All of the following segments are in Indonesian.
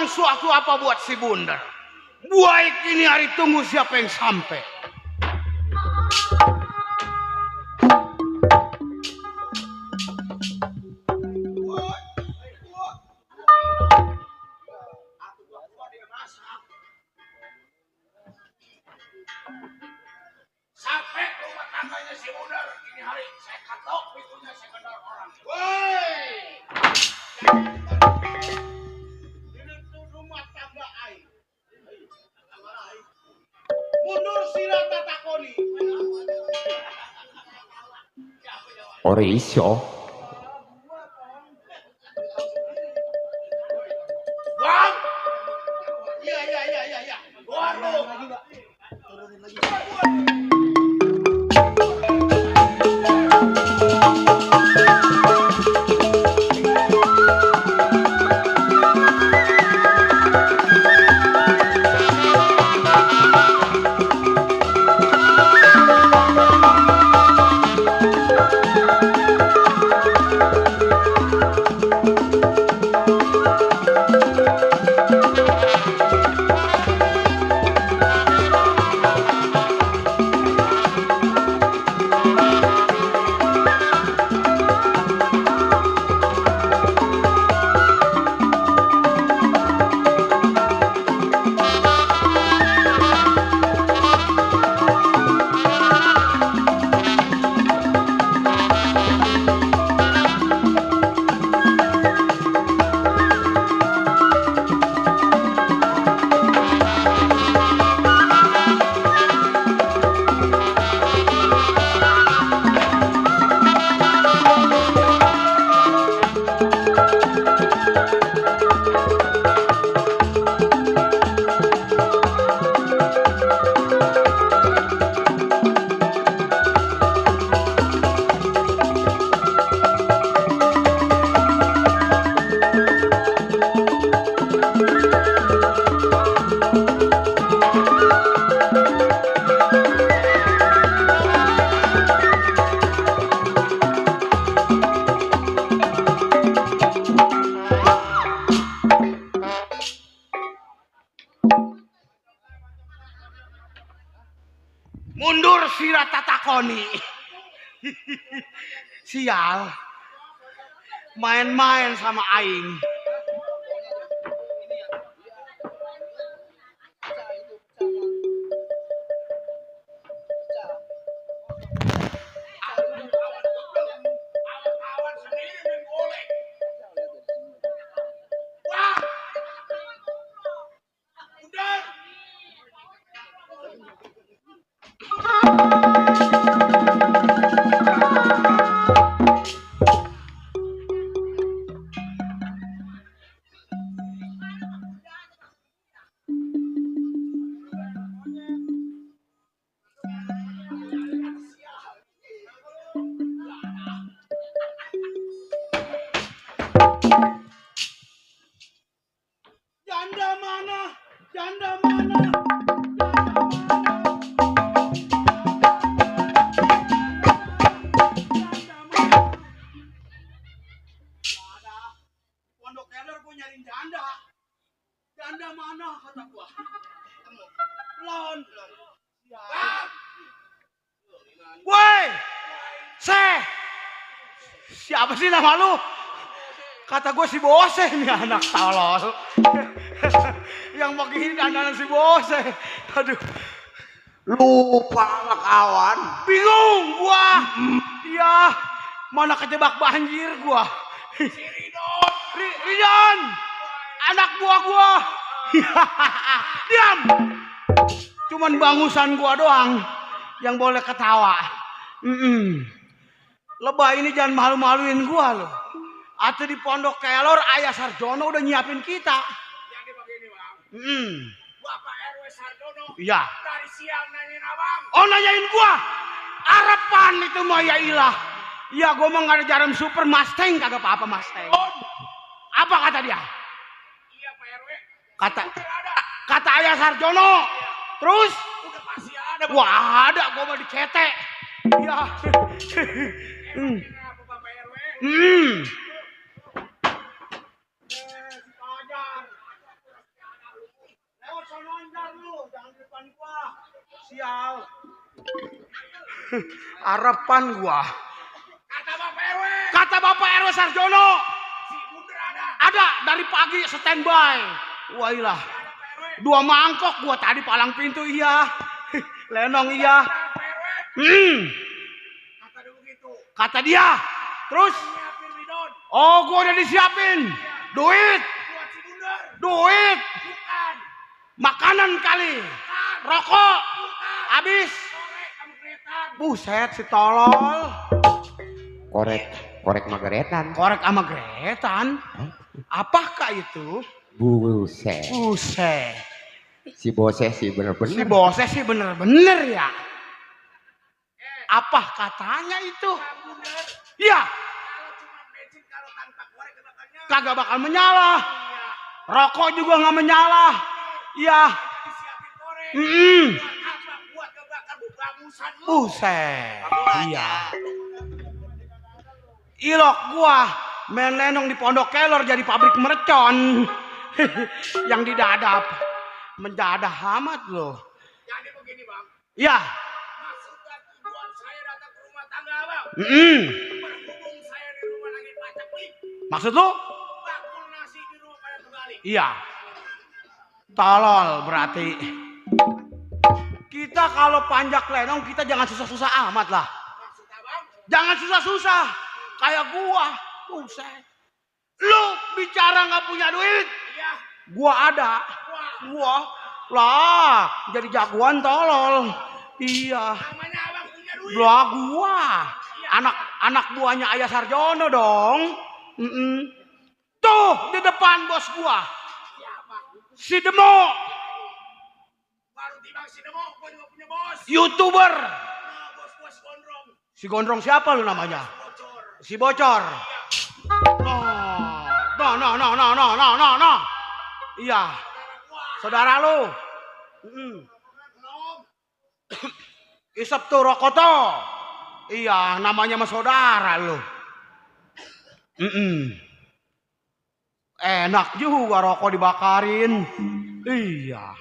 Suatu apa buat si Bundar? Buai ini hari tunggu siapa yang sampai. Sampai rumah tangganya si Bundar ini hari saya katok pintunya saya kendor orang. Woi! Mundur sirata takoni. Ore iso. Bang. Iya. Waduh. Turunin lagi. Mundur sirata takoni. Sial. Main-main sama aing. Janda mana? Janda mana? Pondok Keler gua nyariin janda. Janda mana kata gua? Ketemu. Lon. Woi. Siapa sih nama lu? Kata gue si Bose nih anak tolol. Yang pakai dandanan si Bose. Aduh. Lupa sama kawan. Bingung gua. Iya. Mana kejebak banjir gua. Si Ridon. Ridon. Anak buah gua. Diam. Cuman bangusan gua doang yang boleh ketawa. Lebah ini jangan malu-maluin gua loh. Atau di Pondok Kelor Ayah Sarjono udah nyiapin kita. Jadi begini bang. Bapak RW Sarjono. Iya. Dari siang nanyain abang. Oh nanyain gua. Harapan itu mah ya ilah. Iya gua mah gak ada jarum super Mustang kagak apa-apa Mustang. Apa kata dia? Iya Pak RW. Kata Ayah Sarjono. Terus? Udah pasti ada. Wah ada gua mah dicetek. Iya. Kenapa Bapak RW? Lewat sono ntar lu, jangan di depan gua. Sial. Harapan gua. Kata Bapak RW Sarjono. Si Bunder ada. Ada dari pagi standby. Wah ilah. 2 mangkok gua tadi palang pintu iya. Lenong iya. Pak RW. Kata dia begitu. Kata dia. Terus? Nyiapin bidon. Oh gua udah disiapin. Duit. Buat si Bunder. Duit. Bukan. Makanan kali. Rokok. Bukan. Habis. Korek kamu kelihatan. Buset si tolol. Korek Margaretan. Korek sama Gretan. Apakah itu? Buset. Buset. Si bose sih Si bener-bener. bosnya sih bener-bener ya. Apa katanya itu? Bang Bunder. Iya. Kalau cuma bensin kalau tanpa korek kebakarnya. Kagak bakal menyala. Iya. Rokok juga nggak menyala. Iya. Disiapin korek. Mm-mm. Buat apa? Buat ngebakar bagusan lu. Buset. Iya. Ilok gua main lenong di Pondok Kelor jadi pabrik mercon. Yang didadap. Mendadah amat loh. Jadi begini bang. Iya. Maksud dan tujuan saya datang ke rumah tangga abang. Berhubung saya di rumah lagi pacak nih. Maksud lu? Bakul nasi di rumah pada kembali. Iya. Tolol berarti. Kita kalau panjak lenong kita jangan susah-susah amat lah. Maksud abang? Jangan susah-susah. Kayak gua. Buset. Lu bicara nggak punya duit. Iya. Gua ada. Wah. Gua lah jadi jagoan tolol. Iya. Namanya abang punya duit. Lah gua. Anak buahnya Ayah Sarjono dong. Tuh di depan bos gua. Siapa? Si Demo. Baru tiba si Demo. Gua juga punya bos. YouTuber. Nah bos gondrong. Si Gondrong siapa lu namanya? Bocor. Si Bocor. No. Iya. Saudara lu. Belum. Isep tuh rokok tuh. Iya, namanya mah saudara lu. Enak juga rokok dibakarin. Iya.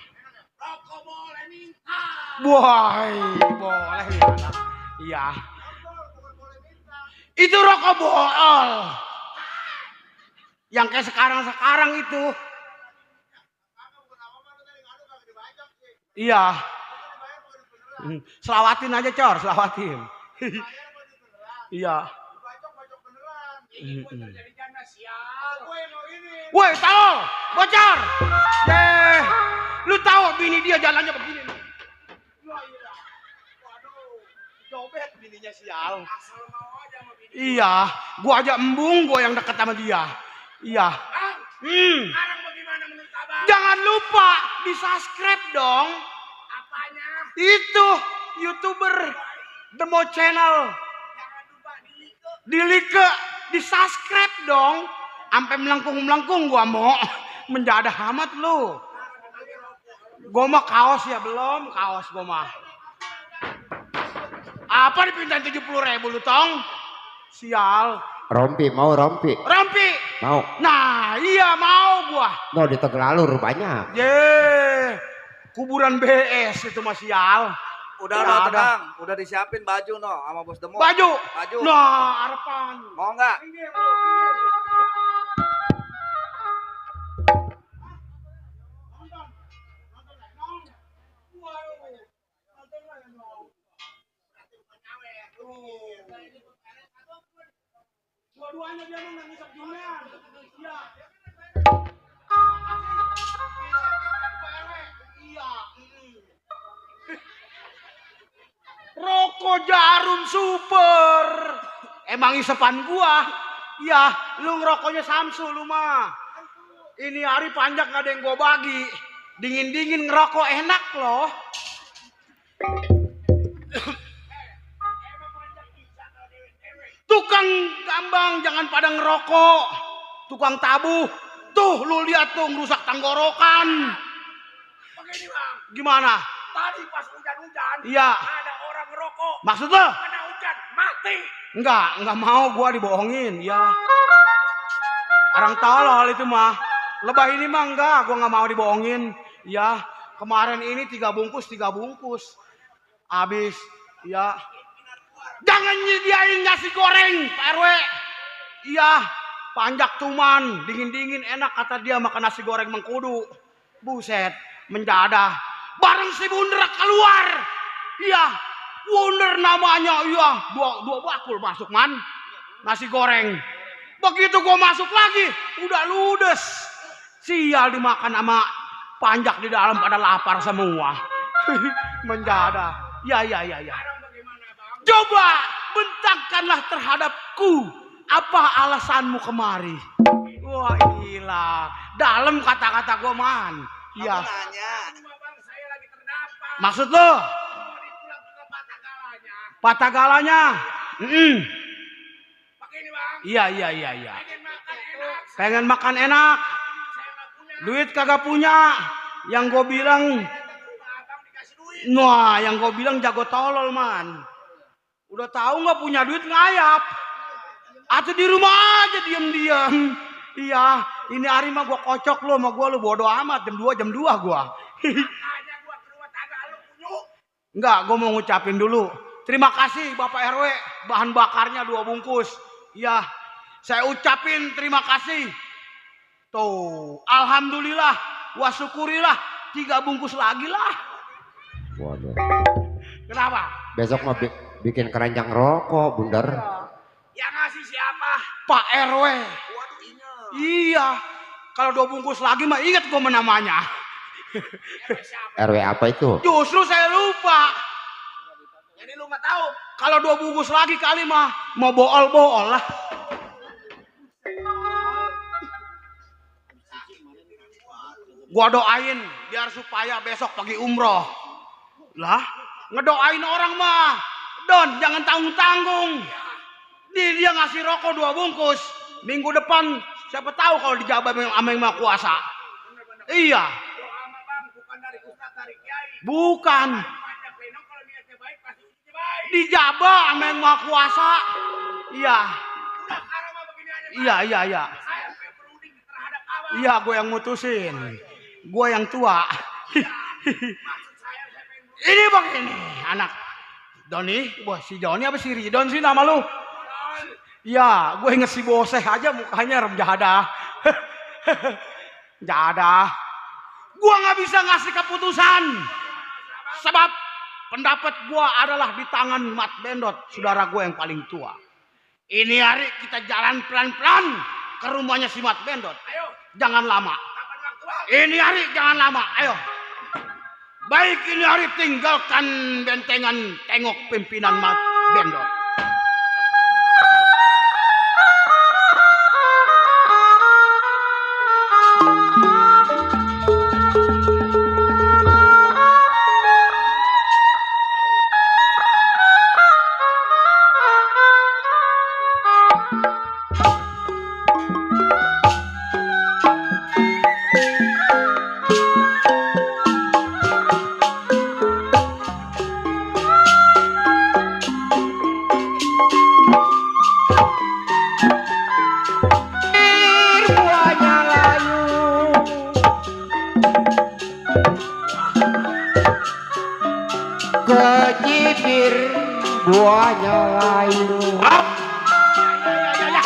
Rokok boleh minta. Boleh ya. Iya. Itu rokok bool. Yang kayak sekarang itu. Iya. Selawatin aja Cor, selawatin. Iya. Ini gua jadi janda sial. Woi, tahu, Bocor. Deh. Lu tahu bini dia jalannya begini nih. Waduh, jobet bininya sial. Asal mau aja sama bini. Iya, gua aja embung gua yang deket sama dia. Iya. Bang, sekarang bagaimana menurut abang? Jangan lupa di-subscribe dong. Apanya? Itu YouTuber Demo Channel. Jangan lupa di-subscribe dong. Sampai melengkung-melengkung gua mau mendadah amat lu. Gua mah kaos ya belum, kaos gua mah. Apa dipintain 70.000 lu tong? Sial. Rompi, mau rompi? Rompi. Mau. Nah, iya mau gua. No, di Tegalalur banyak. Ye. Kuburan BS itu mah sial. Udah Ya, no, ada. tenang. Udah disiapin baju no sama bos Demo. Baju. Baju. Nah, harapan. Mau nggak? Dua-duanya dia mau nangis ginian. Iya. Iya. Rokok Jarum Super. Emang isepan gua. Iya, lu ngerokoknya Samsu lu mah. Ini hari panjang gak ada yang gua bagi. Dingin-dingin ngerokok enak loh. Tukang gambang jangan pada ngerokok. Tukang tabuh. Tuh lu lihat tuh ngerusak tenggorokan. Begini bang, Gimana? tadi pas hujan-hujan Iya. ada orang ngerokok. Maksud lo? Kena hujan, mati. Enggak mau gua dibohongin. Ya. Orang tolol itu mah. Lebah ini mah enggak, gua nggak mau dibohongin. Ya, kemarin ini 3 bungkus. Habis, ya. Jangan nyediain nasi goreng, Pak RW. Iya, panjak tuman, dingin-dingin enak kata dia makan nasi goreng mengkudu. Buset, mendadah. Bareng si Bunder keluar. Iya, Bunder namanya. Iya, dua bakul masuk man. Nasi goreng. Begitu gua masuk lagi, udah ludes. Sial dimakan sama panjak di dalam pada lapar semua. Mendadah. Ya. Sekarang bagaimana bang? Coba bentangkanlah terhadapku. Apa alasanmu kemari? Wah gila. Dalam kata-kata gua man. Iya. Aku nanya. Rumah bang saya lagi terdampar. Maksud lo? Mau dipulang ke patah galanya. Patah galanya? Begini bang, Iya. pengen makan enak. Pengen makan enak. Saya nggak punya. Duit kagak punya. Yang gue bilang, Datang ke rumah abang dikasih duit. wah yang gue bilang jago tolol man. Udah tahu nggak punya duit ngayap. Atau di rumah aja diam-diam. Iya, ini hari mah gue kocok lo sama gue, lo bodo amat. Jam 2 gue. Makanya gua ke rumah tangga lu punyuk. Enggak, gue mau ngucapin dulu. Terima kasih Bapak RW, bahan bakarnya 2 bungkus. Iya, saya ucapin terima kasih. Tuh, alhamdulillah, wa syukurilah, 3 bungkus lagi lah. Waduh. Kenapa? Besok mah bikin keranjang rokok, Bunder. Yang ngasih siapa? Pak RW. Waduh ingat. Iya, kalau 2 bungkus lagi mah ingat gue namanya. Siapa? RW apa itu? Justru saya lupa. Jadi lu nggak tahu. Kalau 2 bungkus lagi kali mah mau bool lah. Gua doain biar supaya besok pagi umroh. Lah, ngedoain orang mah. Don, jangan tanggung-tanggung. Dia ngasih rokok 2 bungkus. Minggu depan siapa tahu kalau dijabah sama yang Maha Kuasa. Iya, Doa sama bang bukan dari ustaz, dari kiai. bukan. Pajak Leno kalau niatnya baik pasti ujungnya baik. Dijabah sama yang Maha Kuasa. Iya, Udah sekarang mah begini aja bang. iya. Saya berunding terhadap abang. Iya, gue yang mutusin. Gue yang tua. Maksud saya pengen berunding. Ini begini, anak Doni. Wah, si Doni apa si Ridon sih nama lu? Ya, gue inget si Boseh aja mukanya rem jahadah. Jahadah. Gue gak bisa ngasih keputusan. Sebab pendapat gue adalah di tangan Mat Bendot, saudara gue yang paling tua. Ini hari kita jalan pelan-pelan ke rumahnya si Mat Bendot. Ayo, Jangan lama. kapan waktu bang? Ini hari jangan lama, ayo. Baik ini hari tinggalkan bentengan, tengok pimpinan Mat Bendot. Buahnya layu. Kecibir buahnya layu. Ya.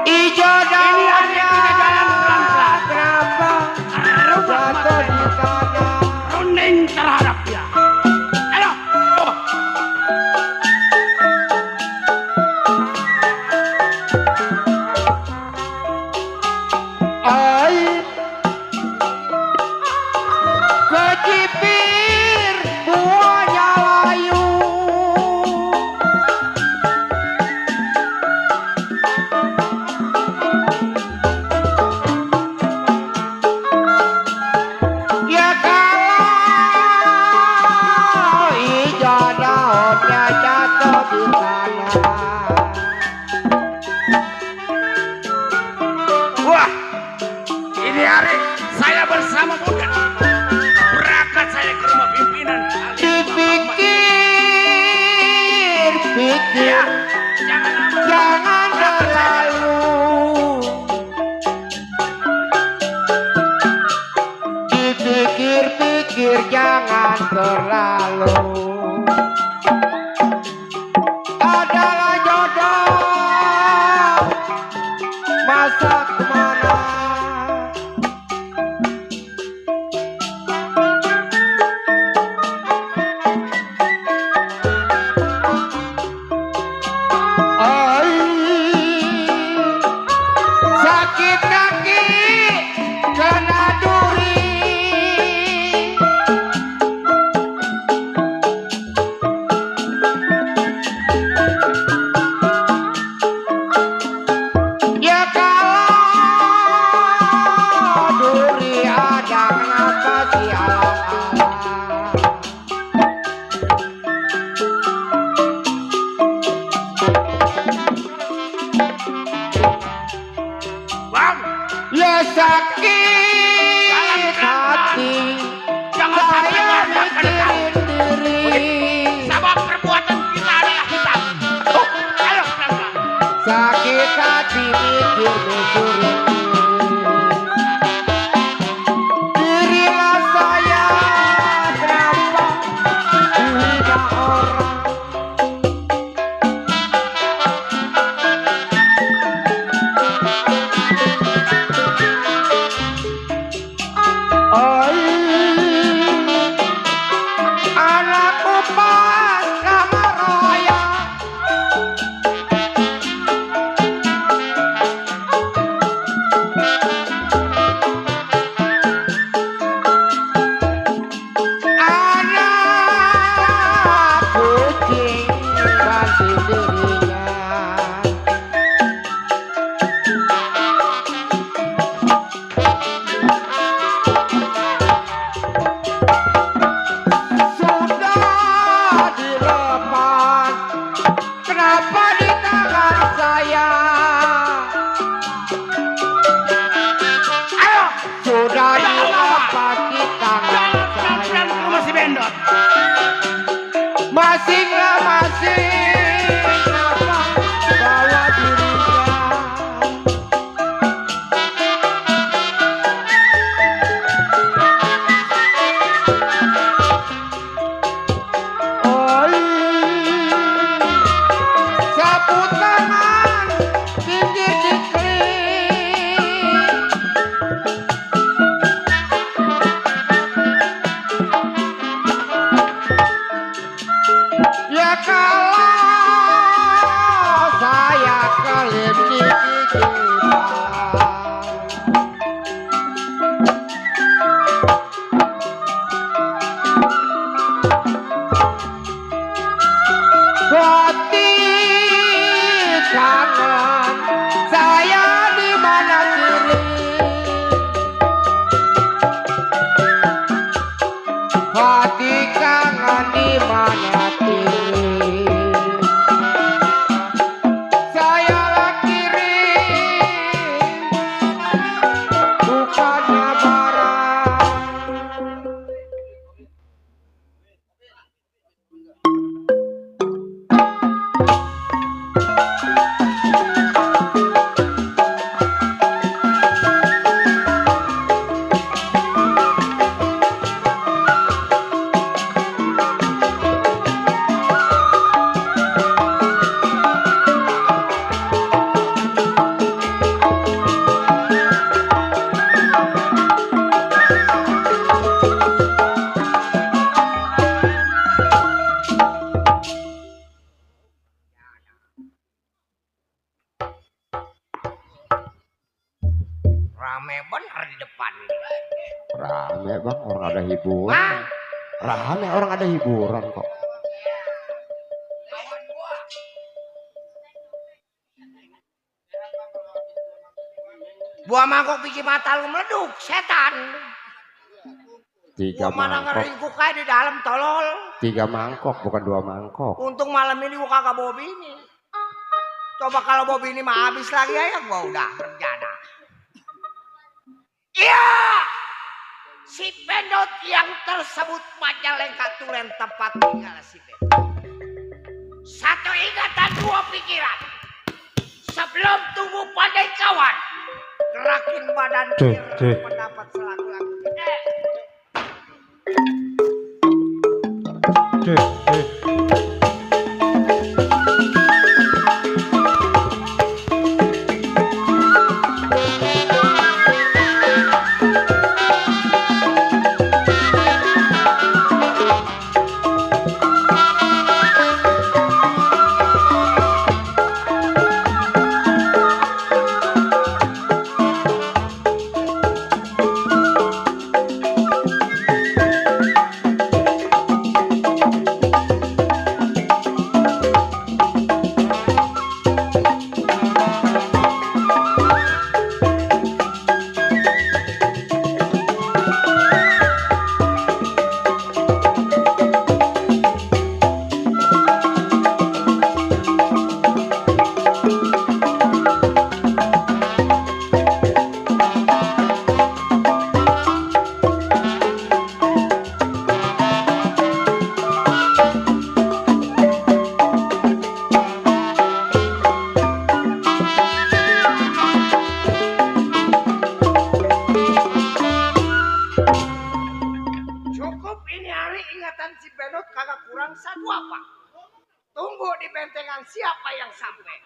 Ijo Ini hari kita jalan pelan-pelan. Kenapa jatuh di tanah? Runding terhadap dia. Ayo. Air bibir buahnya layu. Ya kalau hijau daunnya jatuh di tanah. Wah, ini hari saya bersama Buddha. Berangkat saya ke rumah pimpinan. Dipikir-pikir, Ya, jangan lama. jangan terlalu. Dipikir-pikir, jangan terlalu. Adalah jodoh, masa kemana? Sakit kaki kena duri. Ya kalau duri ada kenapa sih alang-alang? Bang, Ya sakit hati, jangan sampai saya nabrak pada tahu. mikirin diri. Sebab perbuatan kita adalah hitam. Oh, ayo pelan-pelan. Sakit hati mikir-mikirin dirilah saya, kenapa dihina orang. Anakku pas kamar raya. Anak kucing ganti dirinya. Sudah dilepas, kenapa di tangan saya? Ayo, Sudah dilepas di tangan jangan pelan-pelan saya. ke rumah si Bendot. Masih nggak masih kenapa bawa dirinya? Sapu tangan pinggir diklik. Ya kalau saya kelip di gigi pala. Hati kangen saya di mana kiri. Hati kangen di mana kiri. Saya kiri, bukannya barat. Rame bang, orang ada hiburan. Hah? Rame orang ada hiburan kok. Lawan gua. Buah mangkok bikin mata lu meleduk, setan. 3 Gua mana mangkok. ngeringkuk kayak di dalam tolol. 3 mangkok bukan 2 mangkok. Untung malam ini gua kagak bawa bini. Coba kalau bawa bini mah habis lagi ya gua udah rencana. Iya. Si Pendot yang tersebut Majalengka Tulen tempat tinggal si Pendot. Satu ingatan, dua pikiran. Sebelum tunggu pandai kawan, gerakin badan kiri pendapat selaku-laku. Cukup ini hari ingatan si Benot kagak kurang satu apa. Tunggu di bentengan siapa yang sampai.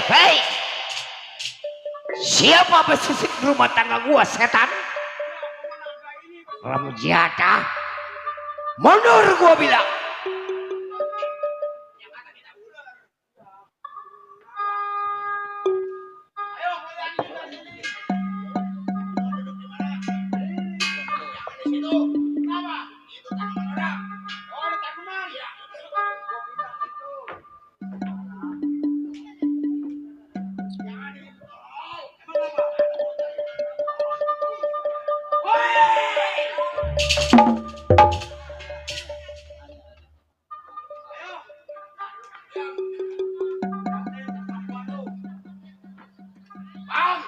Hei. Siapa bersisik di rumah tangga gua, setan? Ramjata. Mundur gua bilang. Bang,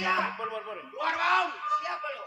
ya, keluar bang. Siapa lo?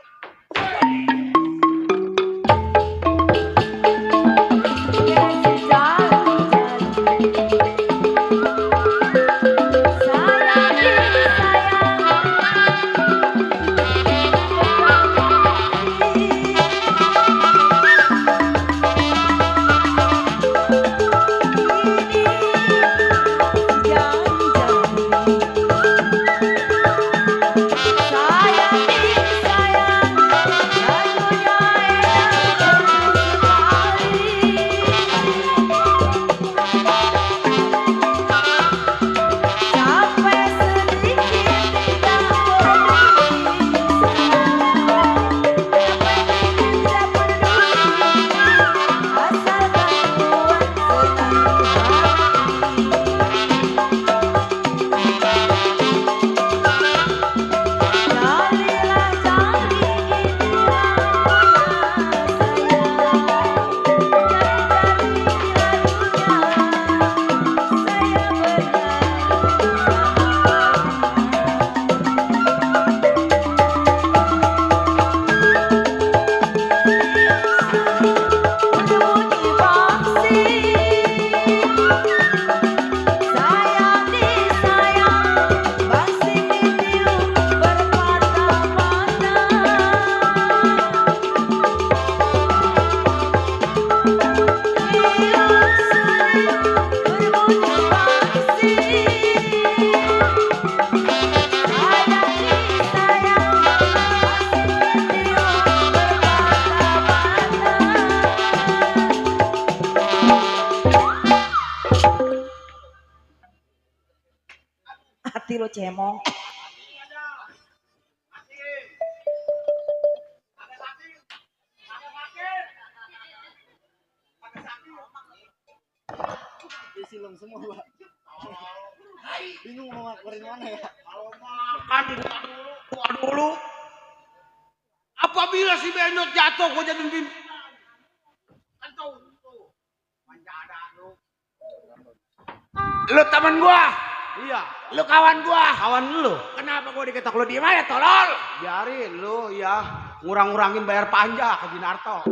ngerti lo cemong. Silong semua, Pak. Bingung mau ngakurin mana ya? Kalau makan doa dulu. Apabila si Benot jatuh gua jadi pimpinan. Kan tahu tuh. Manjada lu. Lu temen gua, Iya, lu kawan gua. kawan lu. Kenapa gua diketok lu diem aja tolol? Biarin lu ya ngurang-ngurangin bayar pajak ke Jinarto.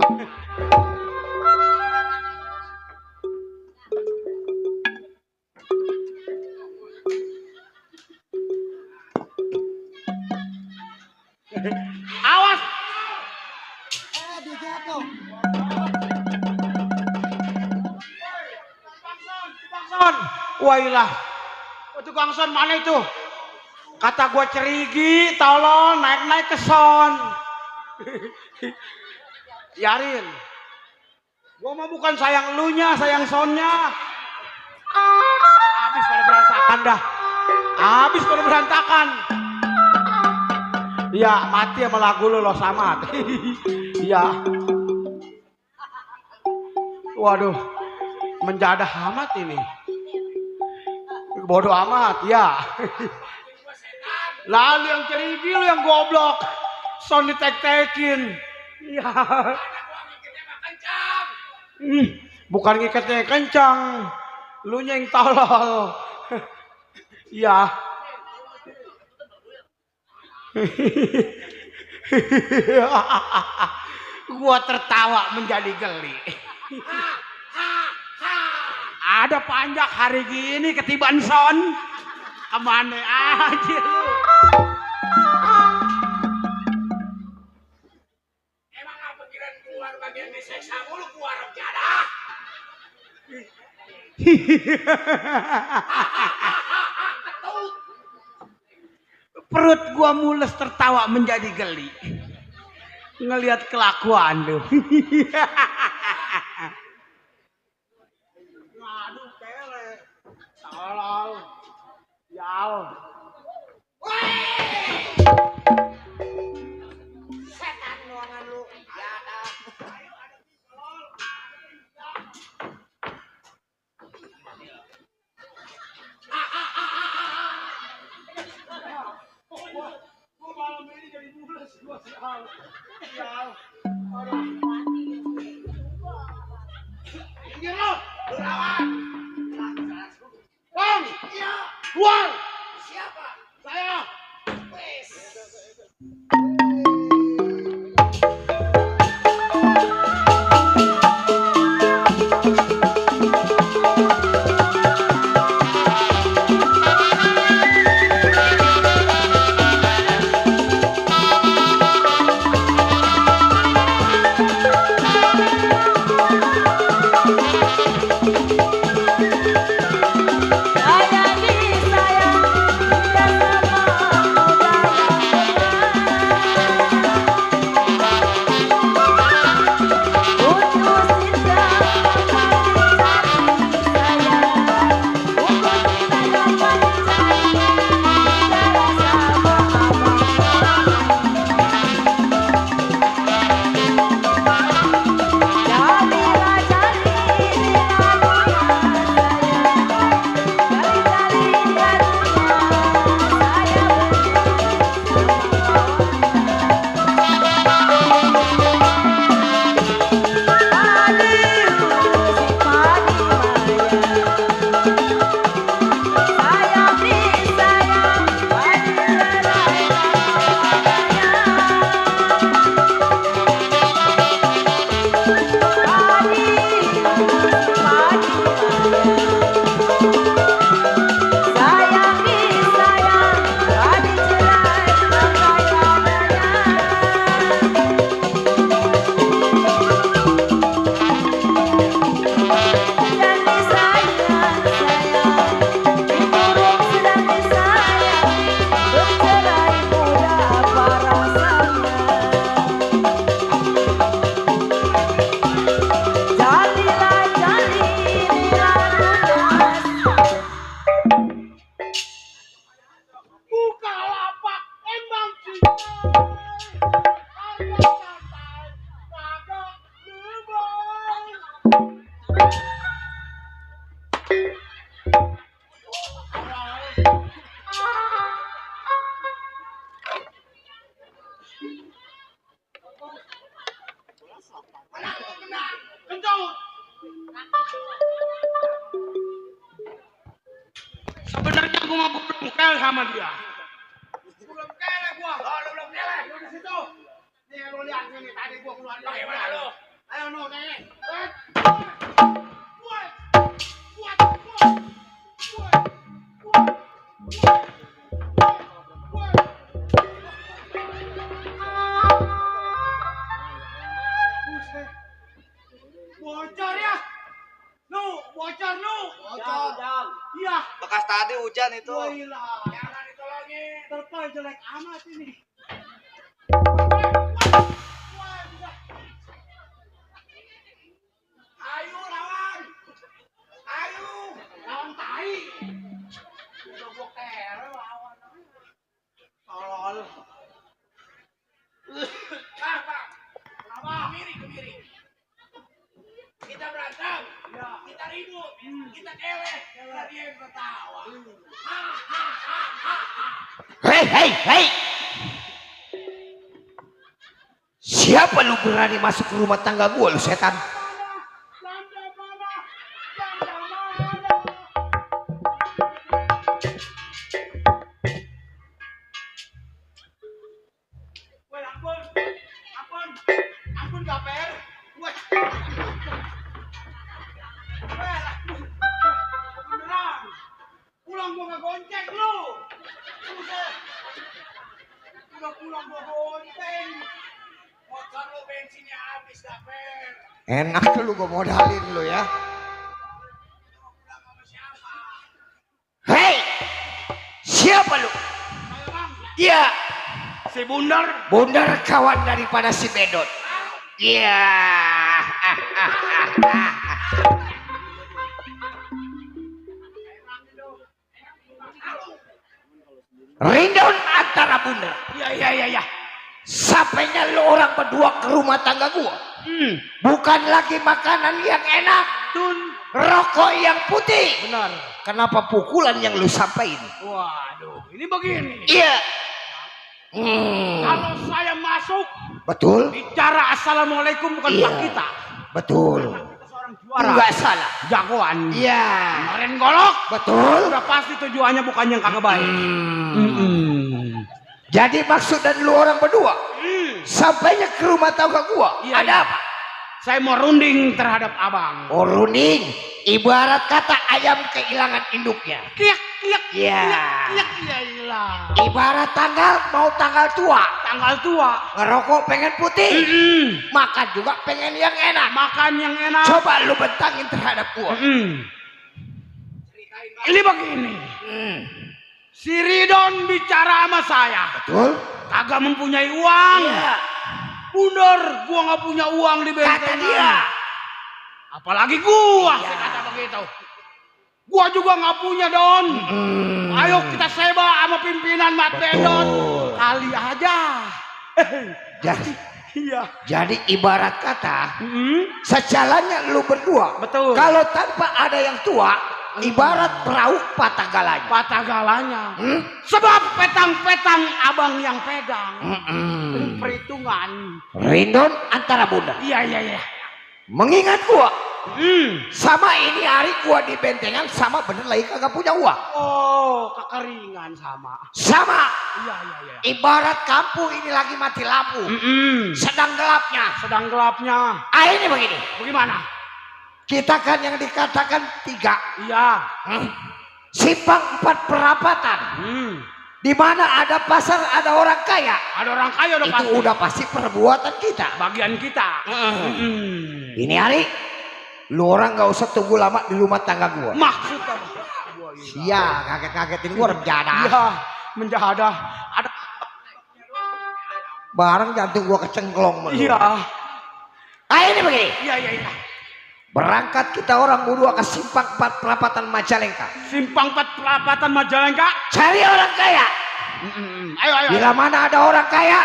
Awas. Dia jatuh. Son, wailah. Oh, tukang son mana itu? Kata gua cerigi, tolong naik-naik ke son. Yarin. Gua mah bukan sayang elunya, sayang sonnya. Habis pada berantakan dah. Habis pada berantakan. Iya, mati sama lagu lu Los Amat. Iya. Waduh, menjadah amat ini. Bodoh amat, ya. Lalu yang cerigi lu yang goblok. Son ditek-tekin. Iya. Bukan ngikatnya kencang. Lu yang tolol. Iya. Gua tertawa menjadi geli. Ada panjak hari gini ketiban son. Kemana aja lu? Emang apa pikiran keluar bagian diseksa mulu gua rencana? Perut gua mules tertawa menjadi geli. Ngelihat kelakuan lu. Ngaduh kere. Tolol. Yal. Setan doangan lu. Ya dah. Gua malam ini jadi mules gua sial. Sial. Ini lo. Lawan. Bang, Iya. keluar. Siapa? Saya. Wes. Saya disayang, dia sama udara. Sebenarnya gua mau belum kel sama dia. Belum kele gua. Oh, lu belum kele. Lu di situ. Nih lu lihat nih tadi gua keluar dari. Bagaimana lu? Ayo no, nih. Bocor ya? Nu, bocor nu. Bocor. Iya. Bekas tadi hujan itu. Wailah. Jangan ditolongin. Terpal jelek amat ini. Ayo lawan. Ayo. Lawan tai. Udah gua kere lawan. Tolol. Pak. Kenapa? Kemiri. Kita berantem, ya. Kita ribut, kita keleh, dia yang ketawa. Hei. Siapa lu berani masuk ke rumah tangga gua, lu setan? Weh, ampun gak fair. Weh. Beneran. Pulang gua gak gonceng lu. Buset. Udah pulang gua gonceng. Motor lu bensinnya habis gak fair. Enak lu gua modalin lu ya. Pulang sama siapa? Hei, siapa lu? Ayo bang. Iya, Si Bundar. Bundar kawan daripada si Bedot. Iya. Rindon antara Bundar. Iya. Sampainya lu orang berdua ke rumah tangga gua. Bukan lagi makanan yang enak, Tun. rokok yang putih. Benar. Kenapa pukulan yang lu sampaikan? Waduh, ini begini. Iya. Kalau saya masuk Betul. bicara assalamualaikum bukan Iya. Pak kita. Betul. Kita seorang juara. Enggak salah. Jagoan. Iya. Kemarin golok. Betul. Udah pasti tujuannya bukan yang kagak baik. Jadi maksud dan lu orang berdua sampainya ke rumah tangga gua. Iya, Ada iya. apa? Saya mau runding terhadap abang. Oh, runing. Ibarat kata ayam kehilangan induknya. Kiak. Iya. Iyalah. Ibarat tanggal tua. Tanggal tua. Ngerokok pengen putih. Makan juga pengen yang enak. Makan yang enak. Coba lu bentangin terhadap gua. Ini begini. Si Ridon bicara sama saya. Betul? Kagak mempunyai uang. Iya. Bundar, gua nggak punya uang di bentengan. Kata dia. Apalagi gua, Iya. saya kata begitu. Gua juga nggak punya Don. Ayo kita seba sama pimpinan Mat Bedot. Kali aja. Jadi, Iya. jadi ibarat kata sejalannya lu berdua. Betul. Kalau tanpa ada yang tua, ibarat perahu patah galanya. Patah galanya. Sebab petang-petang abang yang pegang. Perhitungan. Rindon antara Bunda. Iya. Mengingat gua, sama ini hari gua di bentengan sama bener lagi kagak punya uang. Oh, kekeringan sama. Sama. Iya. Ibarat kampung ini lagi mati lampu. Sedang gelapnya. Sedang gelapnya. Ini begini. Bagaimana? Kita kan yang dikatakan 3. Iya. Simpang 4 perapatan. Di mana ada pasar, ada orang kaya. Ada orang kaya udah Itu pasti. udah pasti perbuatan kita. Bagian kita. Ini hari, lu orang gak usah tunggu lama di rumah tangga gua. Maksud apa? Iya, kaget-kagetin gua rencana. Iya, menjahadah. Ada. Bareng jantung gua kecengklong. Iya. Ini begini. Iya. Berangkat kita orang berdua ke simpang 4 perapatan Majalengka. Simpang 4 perapatan Majalengka. Cari orang kaya. Ayo. Bila mana ada orang kaya,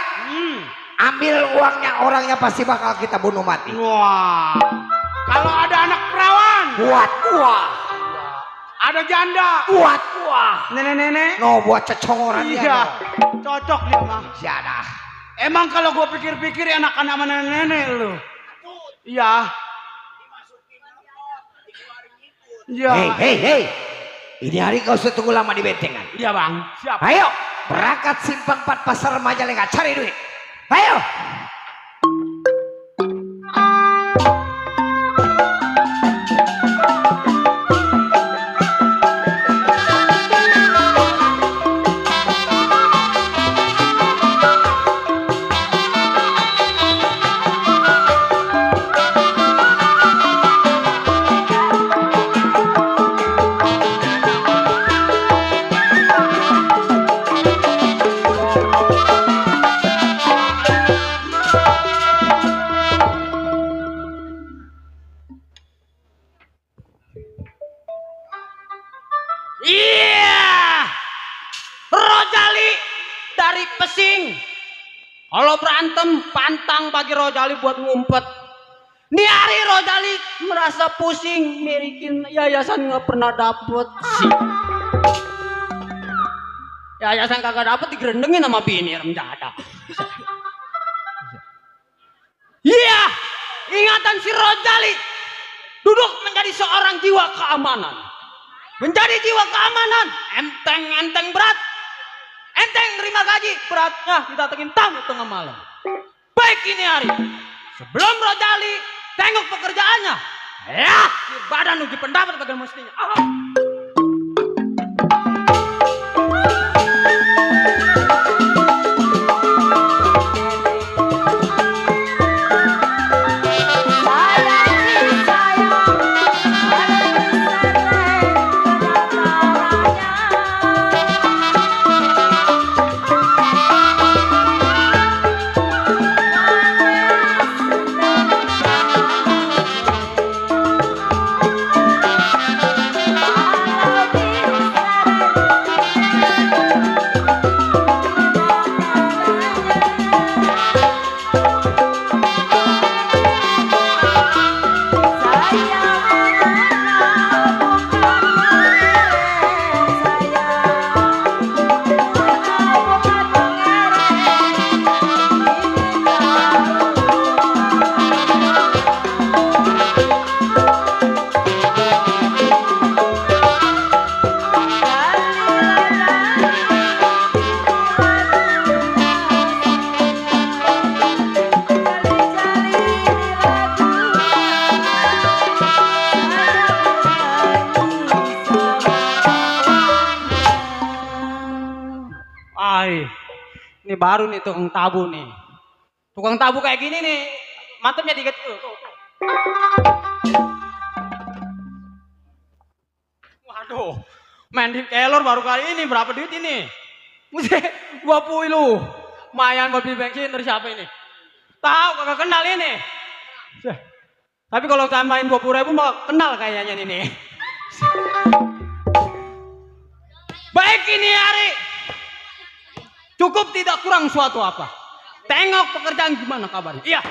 ambil uangnya, orangnya pasti bakal kita bunuh mati. Wah. Kalau ada anak perawan. Buat gua. Ada janda. Buat gua. Nenek-nenek. No, buat cecongorannya. Iya. No. Cocok dia mah. Siadah. Emang kalau gua pikir-pikir enakan sama nenek-nenek lu. Iya. Iya. Hei. Ini hari kau sudah tunggu lama di bentengan. Iya bang. Siap. Ayo, berangkat simpang 4 pasar Majalengka cari duit. Ayo. Iya, Rojali dari Pesing. Kalau berantem pantang bagi Rojali buat ngumpet. Nih hari Rojali merasa pusing, mirikin yayasan nggak pernah dapet sih. Yayasan kagak dapet digerendengin sama bini remjada. Iya, ingatan si Rojali duduk menjadi seorang jiwa keamanan. Menjadi jiwa keamanan, enteng berat, enteng terima gaji, beratnya didatengin tamu tengah malam. Baik ini hari, sebelum Rojali tengok pekerjaannya, ya badan uji pendapat bagaimana mestinya. Ini baru nih tukang tabu nih. Tukang tabu kayak gini nih, mantepnya dikit. Waduh, main di kelor baru kali ini berapa duit ini? Mesti 20 lu. Mayan buat beli bensin dari siapa ini? Tahu kagak kenal ini. Tapi kalau tambahin 20.000 mah kenal kayaknya ini. Baik ini hari. Cukup tidak kurang suatu apa. Tengok pekerjaan gimana kabarnya. Iya.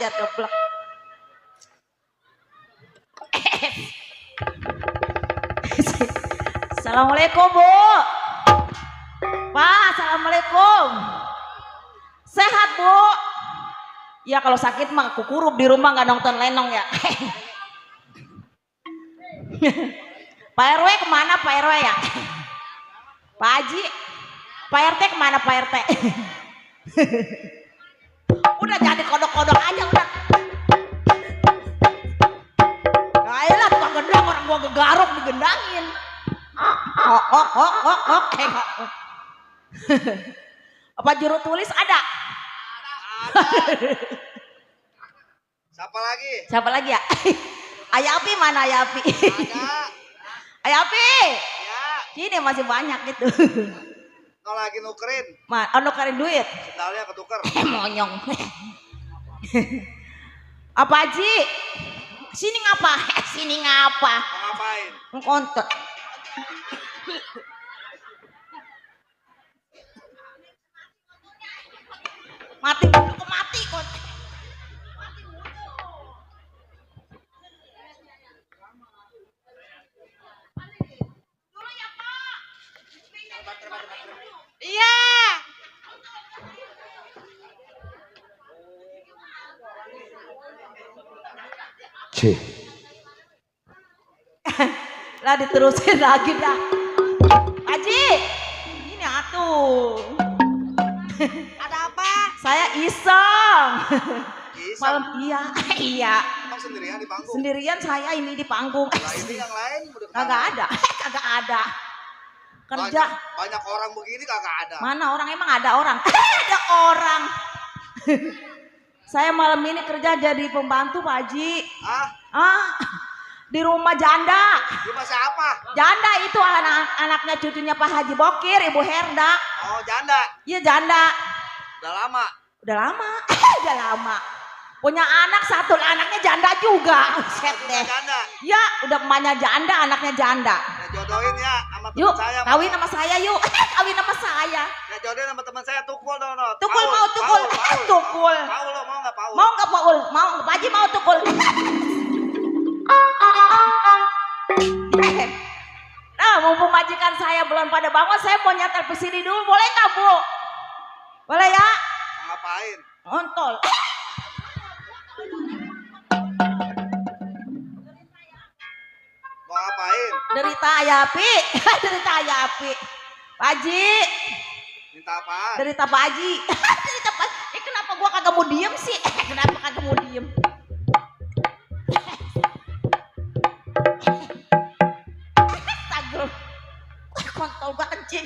ajar goblok. Assalamualaikum Bu. Pak, assalamualaikum. Sehat Bu? Ya kalau sakit mah kukurup di rumah nggak nonton lenong ya. Pak RW kemana Pak RW ya? Pak Haji, Pak RT kemana Pak RT? Udah jadi kodok-kodok aja udah. Ayolah tukang gendang, orang gua gegaruk digendangin. Apa juru tulis ada? Siapa lagi? Siapa lagi ya? Ayapi mana Ayapi? Ada. Ayapi. Ya. Sini masih banyak gitu. Kau lagi nukerin. Nukerin duit. Sendalnya ketuker. Monyong. Apa Haji? Sini ngapa? Sini ngapa? Mau ngapain? Ngkontot. Mati kok mati kok. Iya. C. Lah diterusin lagi dah. Haji, ini atuh. Ada apa? Saya iseng. Malam iya. Emang sendirian di panggung? Sendirian saya ini di panggung. Lah ini yang lain udah Kagak ada. Kagak ada. Kerja. Banyak orang begini kagak ada. Mana orang emang ada orang? Ada orang. Saya malam ini kerja jadi pembantu Pak Haji. Di rumah janda. Rumah siapa? Janda itu anaknya cucunya Pak Haji Bokir, Ibu Herda. Oh, janda. Iya janda. Udah lama. Udah lama. Udah lama. Punya anak satu, anaknya janda juga. Set deh. Janda. Ya, udah emaknya janda, anaknya janda. Ya jodohin ya sama teman Yuk, saya. kawin sama saya yuk. Kawin sama saya. Ya jodohin sama teman saya tukul dong. No. Tukul mau tukul. Tukul. Paul lo mau nggak Paul? Mau nggak Paul? Mau Pak Haji mau tukul. Nah, mumpung majikan saya belum pada bangun, saya mau nyetel kesini dulu, boleh nggak Bu? Boleh ya? Mau ngapain? Ngontol. Mau ngapain? Derita Ayapi, derita Ayapi. Pak Haji, Minta apaan? derita Pak Haji. Derita Pak. Kenapa gua kagak mau diem sih? Kenapa kagak mau diem? Astagfirullah. Kontol gua kencing.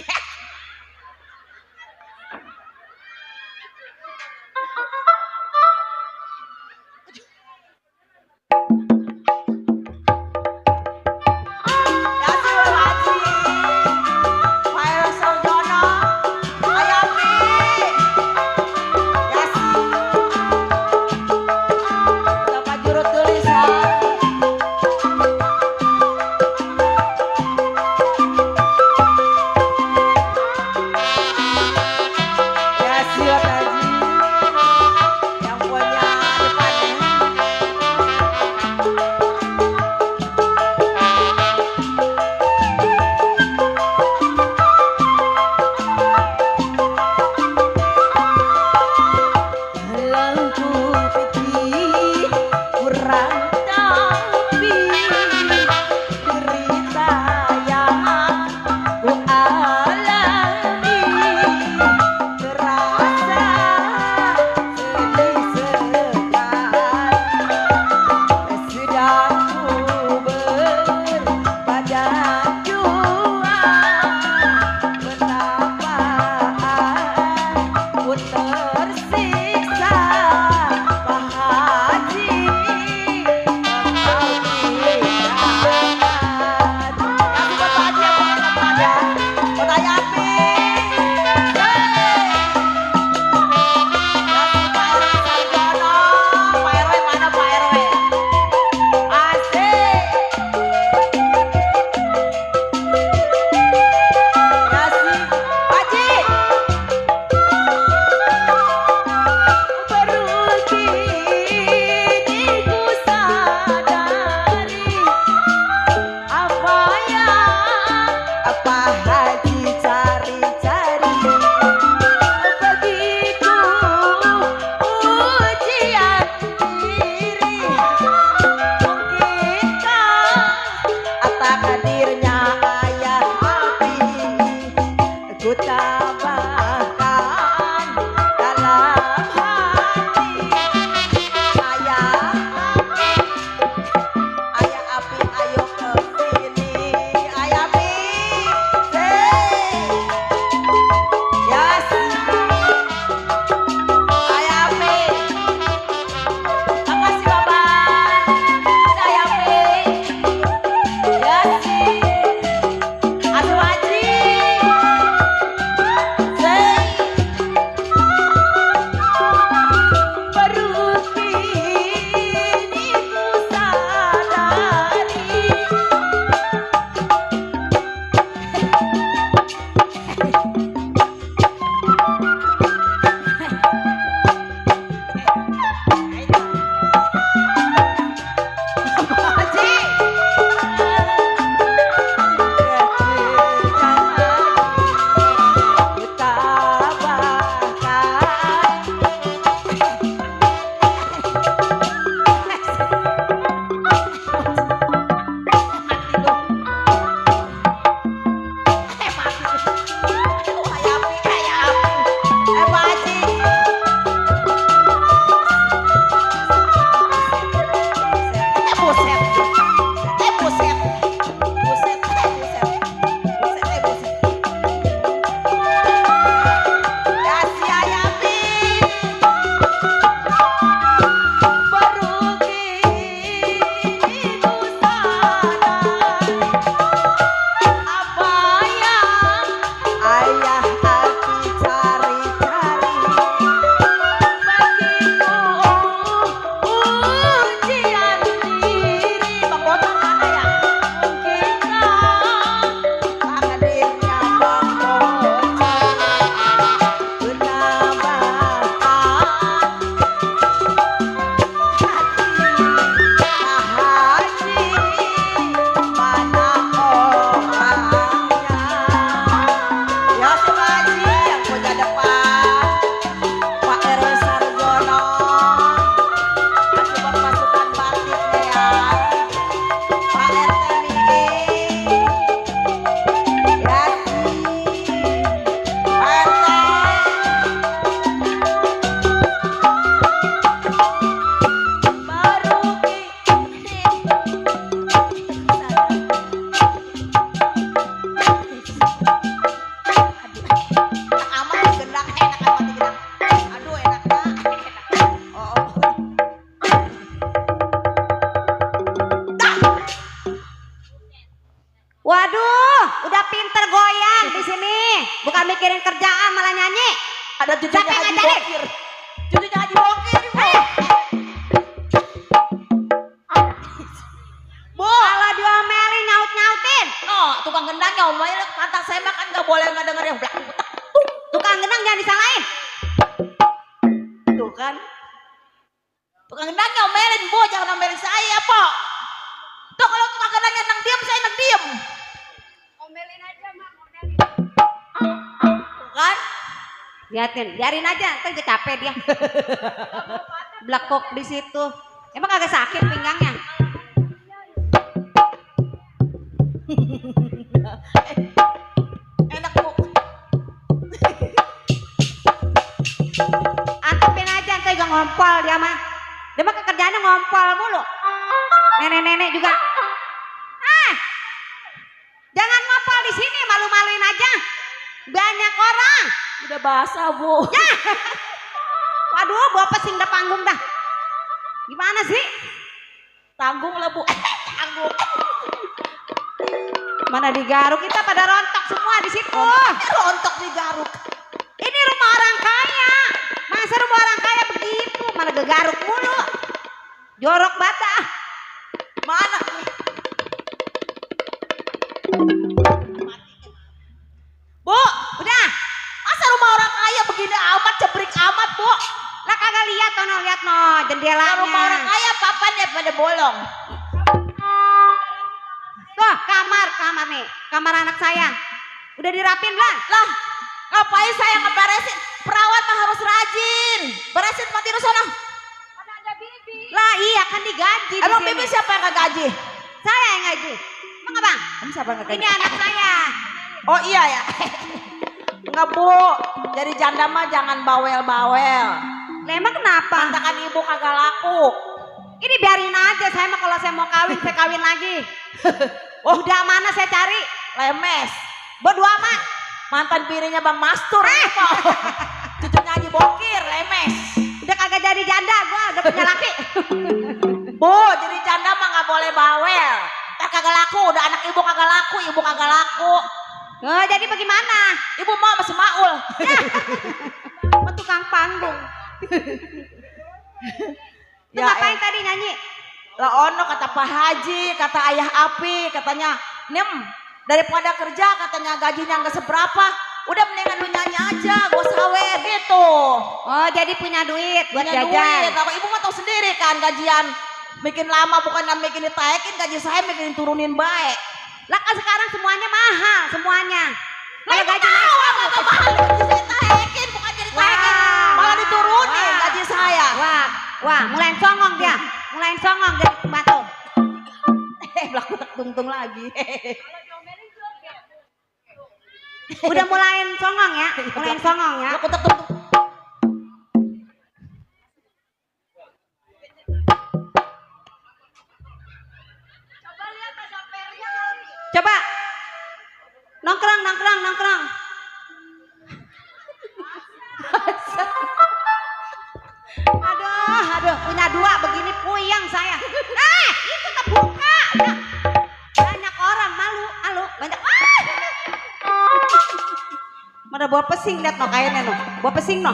Ada cucunya Siapa yang Haji ngajarin? Bokir. Cucunya Haji Bokir, Bu. Bu, Kalau diomelin nyaut-nyautin. no, tukang gendang nyomelin kata saya mah kan nggak boleh nggak denger yang belak. Tukang genang jangan disalahin. Tuh kan. Tukang gendang nyomelin, Bu, jangan ngomelin saya, Po. Tuh kalau tukang gendangnya nang diem, saya nang diem. Omelin aja mak, omelin. Tuh kan. Liatin, biarin aja, ntar dia capek dia. Blekok di situ. Emang kagak sakit pinggangnya? Enak, Bu. Antepin aja, ntar juga ngompol dia mah. Dia mah kerjaannya ngompol mulu. Nenek-nenek juga. Jangan ngompol di sini, malu-maluin aja. Banyak orang. Udah basah, Bu. Waduh, bawa pesing dah panggung dah. Gimana sih? Tanggung lah, Bu. Tanggung. Mana digaruk kita pada rontok semua di situ. Rontok di garuk. Ini rumah orang kaya. Masa rumah orang kaya begitu? Mana gegaruk mulu. Jorok bata. Mana? Bu, Udah. masa rumah orang kaya begini amat, jebrik amat, Bu? Lah kagak lihat no, lihat no jendelanya. Rumah orang kaya papannya pada bolong. Tuh, kamar nih. Kamar anak saya. Udah dirapin belum? Lah, ngapain saya ngeberesin? Perawat mah harus rajin. Beresin mati di sana. Kan ada bibi. Lah iya kan digaji di Emang sini. bibi siapa yang gaji? Saya yang gaji. Emang apa? Kamu siapa yang Ini anak saya. Oh iya ya. Enggak, Bu. Jadi janda mah jangan bawel-bawel. Lah emang kenapa? Mantakan ibu kagak laku. Ini biarin aja, saya mah kalau saya mau kawin, saya kawin lagi. Udah mana saya cari? Lemes. Bodo amat. Mantan pirinya Bang Mastur. Cucunya Haji Bokir, lemes. Udah kagak jadi janda, gua udah punya laki. Bu, jadi janda mah nggak boleh bawel. Ntar kagak laku, udah anak ibu kagak laku, ibu kagak laku. Oh, jadi bagaimana? Ibu mau sama Maul. Sama tukang panggung. Lu Ya, ngapain tadi nyanyi? Lah ono kata Pak Haji, kata Ayah Api, katanya, "Nem, daripada kerja katanya gajinya nggak seberapa, udah mendingan lu nyanyi aja, gua sawe gitu." Oh, jadi punya duit buat Punya jajan. duit. Kalau ibu mah tahu sendiri kan gajian bikin lama bukan bikin ditaekin, gaji saya bikin turunin baik. Lah kan sekarang semuanya mahal, semuanya. Kalau gaji tahu naik, apa mahal gaji saya taekin, bukan jadi taekin, malah diturunin Wah. gaji saya. wah, mulai songong dia. Mulai songong dia batu. Belaku tak tungtung lagi. Udah mulain songong ya, mulain songong ya. Belaku tak tungtung. Coba. Nongkrong. Aduh, punya dua begini puyeng saya. Itu kebuka. Ya. Banyak orang malu, banyak. Mana bawa pesing lihat no kayaknya no. Bawa pesing no.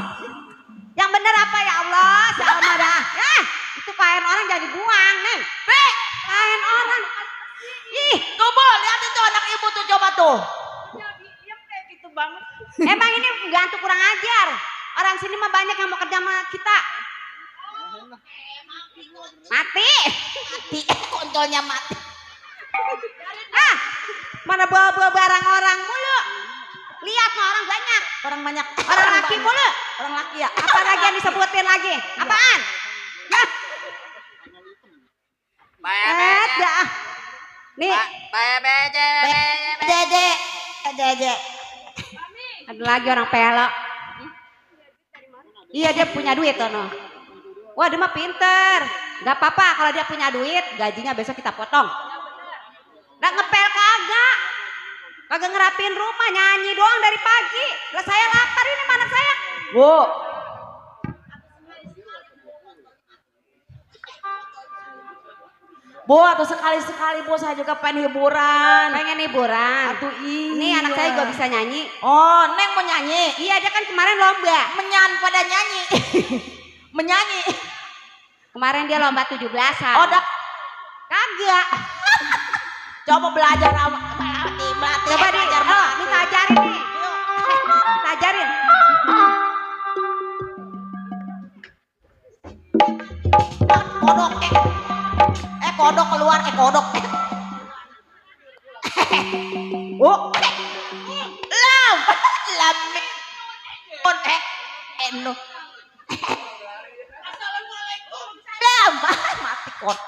Yang bener apa ya Allah? Salma dah. Ya, itu kain orang jadi buang nih. Kain orang. Ih, tuh Bu, lihat itu anak ibu tuh coba tuh. Diam kayak gitu banget. Emang ini gantu kurang ajar. Orang sini mah banyak yang mau kerja sama kita. Mati. Kontolnya mati. Mana bawa-bawa barang orang mulu. Lihat no orang banyak. Orang banyak. Orang laki banyak. mulu. Orang laki ya. Apa lagi yang disebutin lagi? Apaan? Ya. Dah. Nih. Dede. Ada lagi orang pelok. Iya dia punya duit no. Wah dia mah pinter. Gak apa-apa kalau dia punya duit, gajinya besok kita potong. Gak ngepel kagak. Kagak ngerapin rumah, nyanyi doang dari pagi. Lah saya lapar ini mana saya. Bu. Bu, atau sekali-sekali Bu saya juga pengen hiburan. Pengen hiburan. Atuh iya. Ini anak saya juga bisa nyanyi. Oh, Neng mau nyanyi. Iya, dia kan kemarin lomba. Menyan pada nyanyi. Menyanyi. Kemarin dia lomba 17-an. Oh, kagak. Coba belajar melatih. Coba di, belajar minta ajarin nih. Minta ajarin. Kodok kodok keluar kodok. Oh. Lam. Lam. Eno. Assalamualaikum. Lam. Mati kot.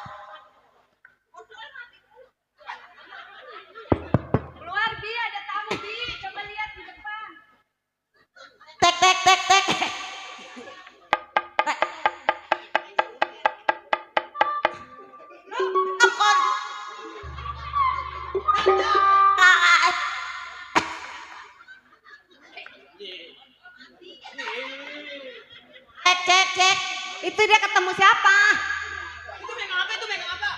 Keluar Bi, ada tamu Bi. Coba lihat di depan. Tek. Angkon. Cek. Itu dia ketemu siapa? Itu megang apa?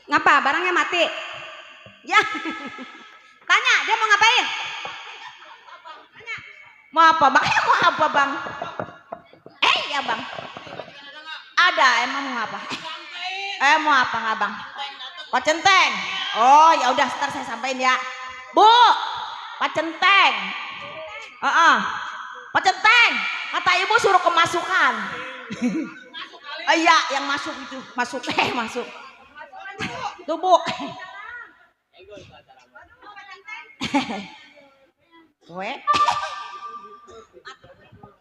Ngapa? Barangnya mati. Ya. Tanya, dia mau ngapain? Mau apa bang? Mau apa bang? Ya bang. Ada emang mau apa? Mau apa nggak bang? Pak Centeng. Oh ya udah ntar saya sampaikan ya. Bu, Pak Centeng. Pak Centeng. Kata ibu suruh kemasukan. Iya yang masuk itu masuk. Tuh bu.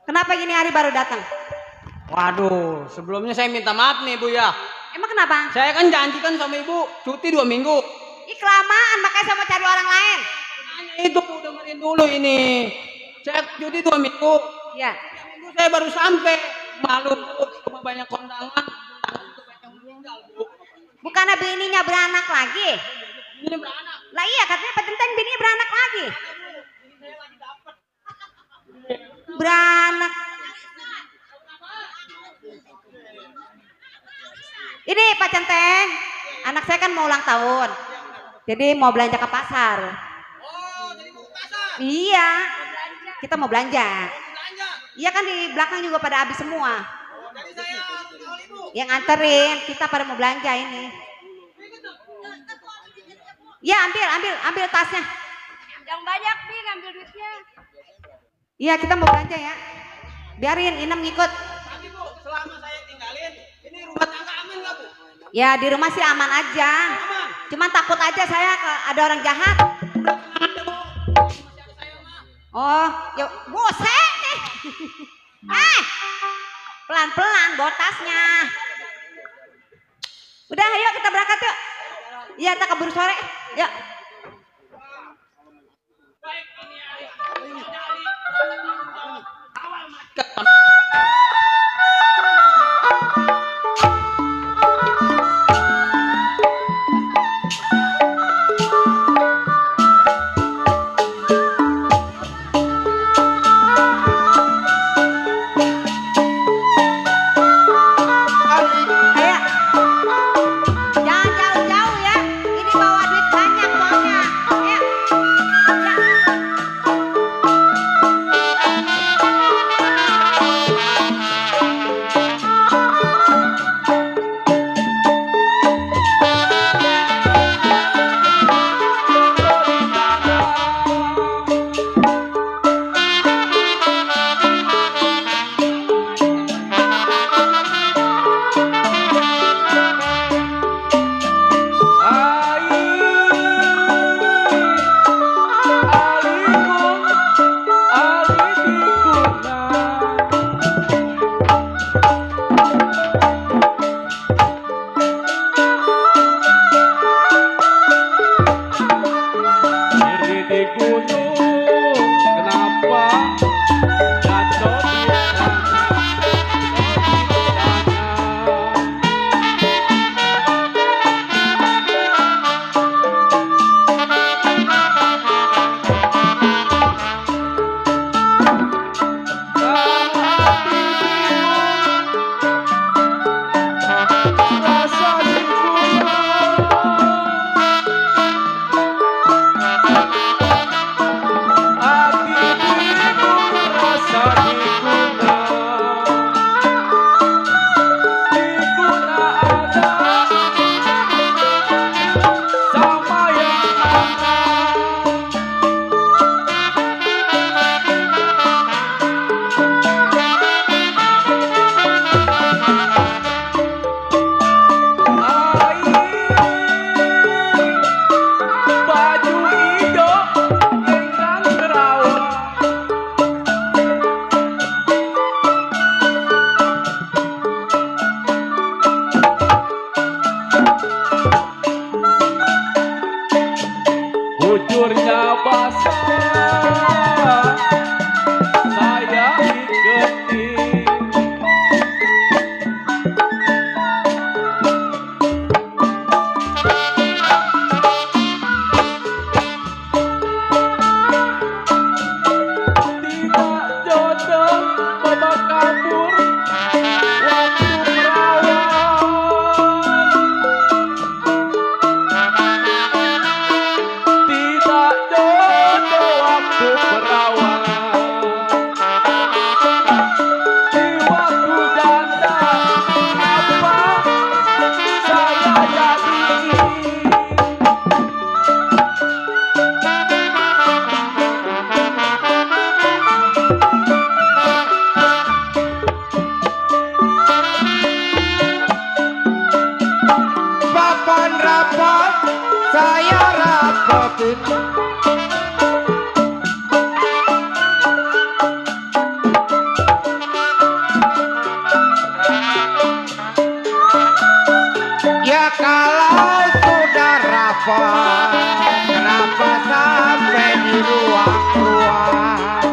Kenapa gini hari baru datang? Waduh, sebelumnya saya minta maaf nih Bu ya. Emang kenapa? Saya kan janjikan sama Ibu cuti 2 minggu. Ih kelamaan, makanya saya mau cari orang lain. Hanya itu Bu, dengerin dulu ini. Saya cuti 2 minggu. Iya. 3 minggu saya baru sampai. Malu Bu, cuma banyak kondangan. Bukannya bininya beranak lagi? Ini beranak. Lah iya katanya Pak Centeng bininya beranak lagi. Beranak. Ini Pak Centeng, anak saya kan mau ulang tahun. Jadi mau belanja ke pasar. Oh, jadi mau ke pasar. Iya. Kita mau belanja. Belanja. Iya kan di belakang juga pada habis semua. Oh, jadi saya kawal Ibu. Yang nganterin, kita pada mau belanja ini. Ya ambil tasnya. Yang banyak nih ngambil duitnya. Iya kita mau belanja ya. Biarin Inem ngikut. Tapi Bu, selama saya tinggalin, ini rumah tangga aman nggak Bu? Ya di rumah sih aman aja. Aman. Cuman takut aja saya ada orang jahat. Oh, ya bosen nih. Pelan-pelan bawa tasnya. Udah ayo kita berangkat yuk. Iya kita keburu sore. Yuk. Ayo. Jangan jauh-jauh ya. Ini bawa duit banyak soalnya. Ayo. Ya. tidurnya basah, saya ikuti. Tidak jodoh bawa kabur waktu perawan. Tidak jodoh waktu perawan. Di waktu janda apa saya jadi. Papan rapat saya rapatin. Ya kalau sudah rapat, kenapa sampai di ruang-ruang?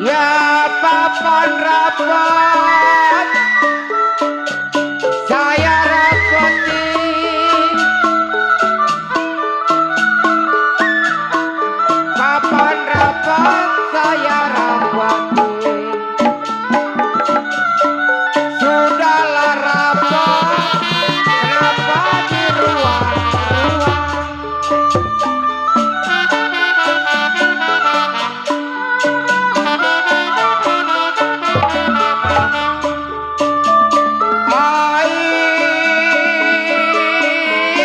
Ya papan rapat saya rapatin. Papan rapat saya rapatin. Sudahlah rapat, kenapa di ruang-ruang?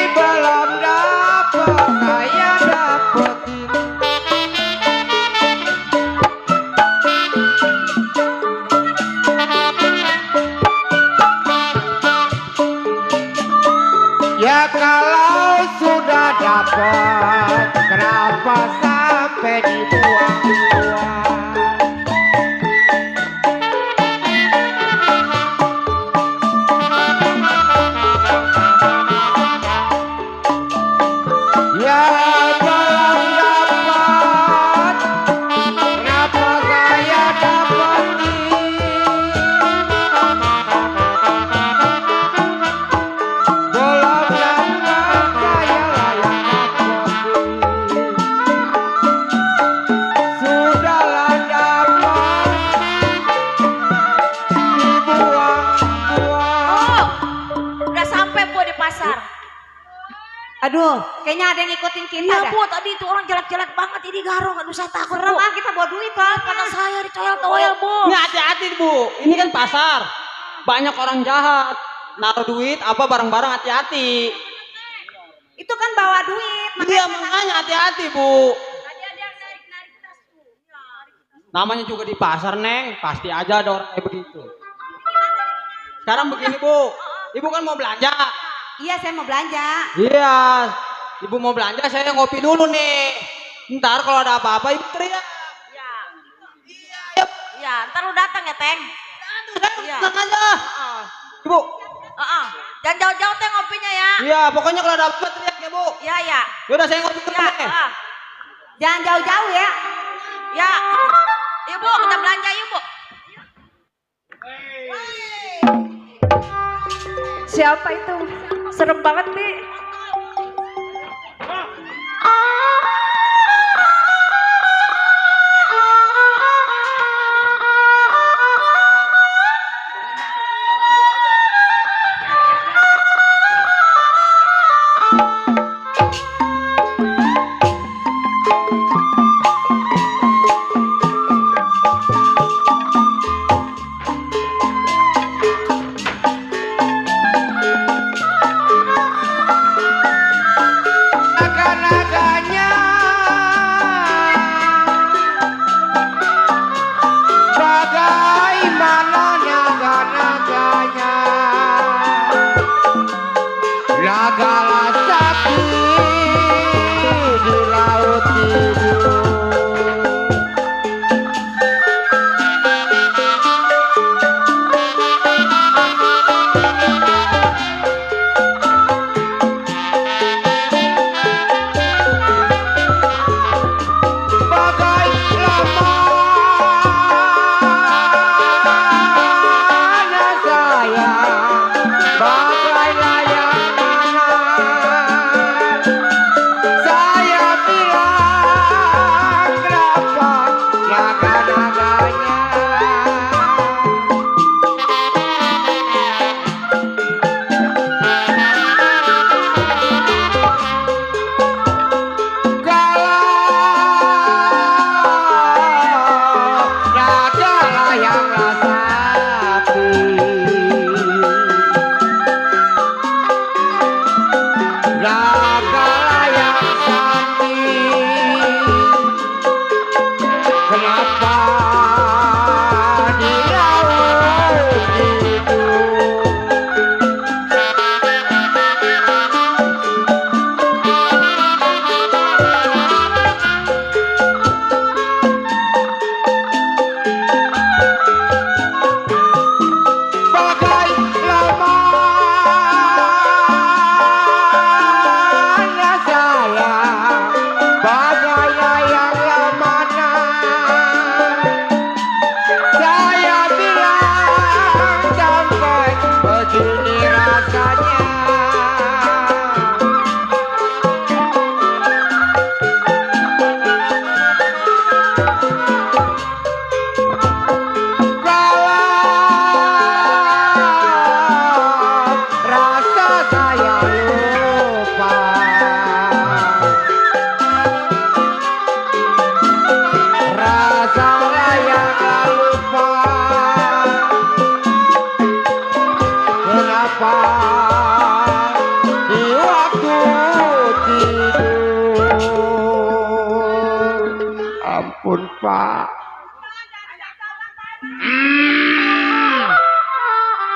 Belum dapat saya dapetin. Ya kalau sudah dapat, kenapa sampai dibuang-buang? Ya belum dapat, kenapa saya dapetin? Belum dapat, saya layak dapetin. Sudahlah dapat, dibuang-buang. Udah sampai Bu di pasar. Aduh, kayaknya ada yang ngikutin kita Iya dah. Bu, tadi itu orang jelek-jelek banget ini garong. Aduh saya takut Serem Bu. ah, kita bawa duit lah. Pada saya dicoyol-toyol Bu. Ini hati-hati Bu, ini kan pasar. Banyak orang jahat. Naruh duit apa barang-barang hati-hati. Itu kan bawa duit. Iya makanya hati-hati Bu. Namanya juga di pasar Neng, pasti aja ada orang kayak begitu. Sekarang begini Bu, Ibu kan mau belanja. Iya, saya mau belanja. Iya, Ibu mau belanja saya ngopi dulu nih. Ntar kalau ada apa-apa Ibu teriak. Ya, ntar lu datang ya Teng. Iya. Tenang aja. Ibu. Jangan jauh-jauh Teng ngopinya ya. Iya, pokoknya kalau ada apa teriak ya Bu. Iya ya. Yaudah saya ngopi dulu Ya. nih. Jangan jauh-jauh ya. Ya. Yuk Bu, kita belanja yuk Bu. Siapa itu? Serem banget nih.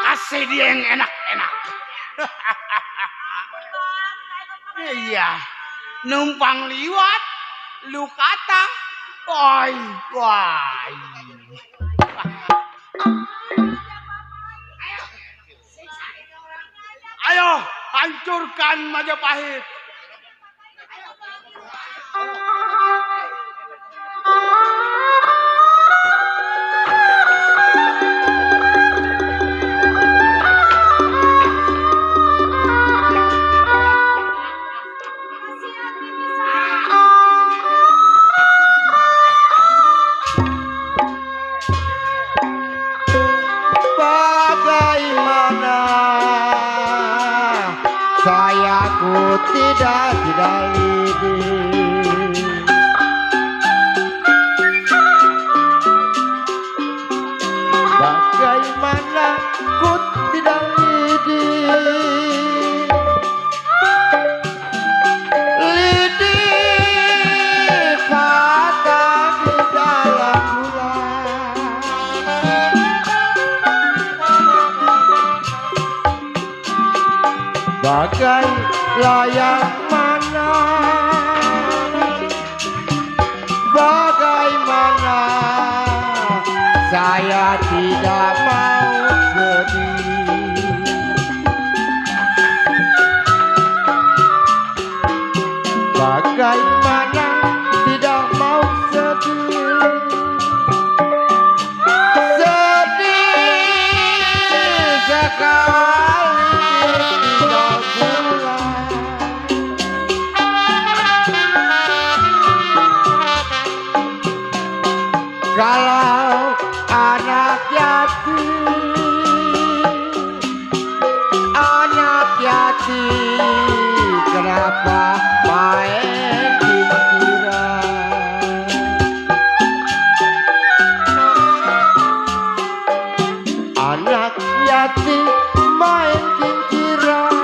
Kasih dia yang enak-enak. Iya, numpang liwat, lu kata, woi, woi. Ayo, hancurkan Majapahit. Bagaimana sayaku tidak lidi. Bagaimana ku tidak lidi. Lidi patah di dalam bulan. Bagai layang mana, bagaimana saya tidak mau sedih. Bagaimana tidak mau sedih. Sedih sekali tinggal pulang. Kalau anak yatim, kenapa main pikiran? Anak yatim main pikiran,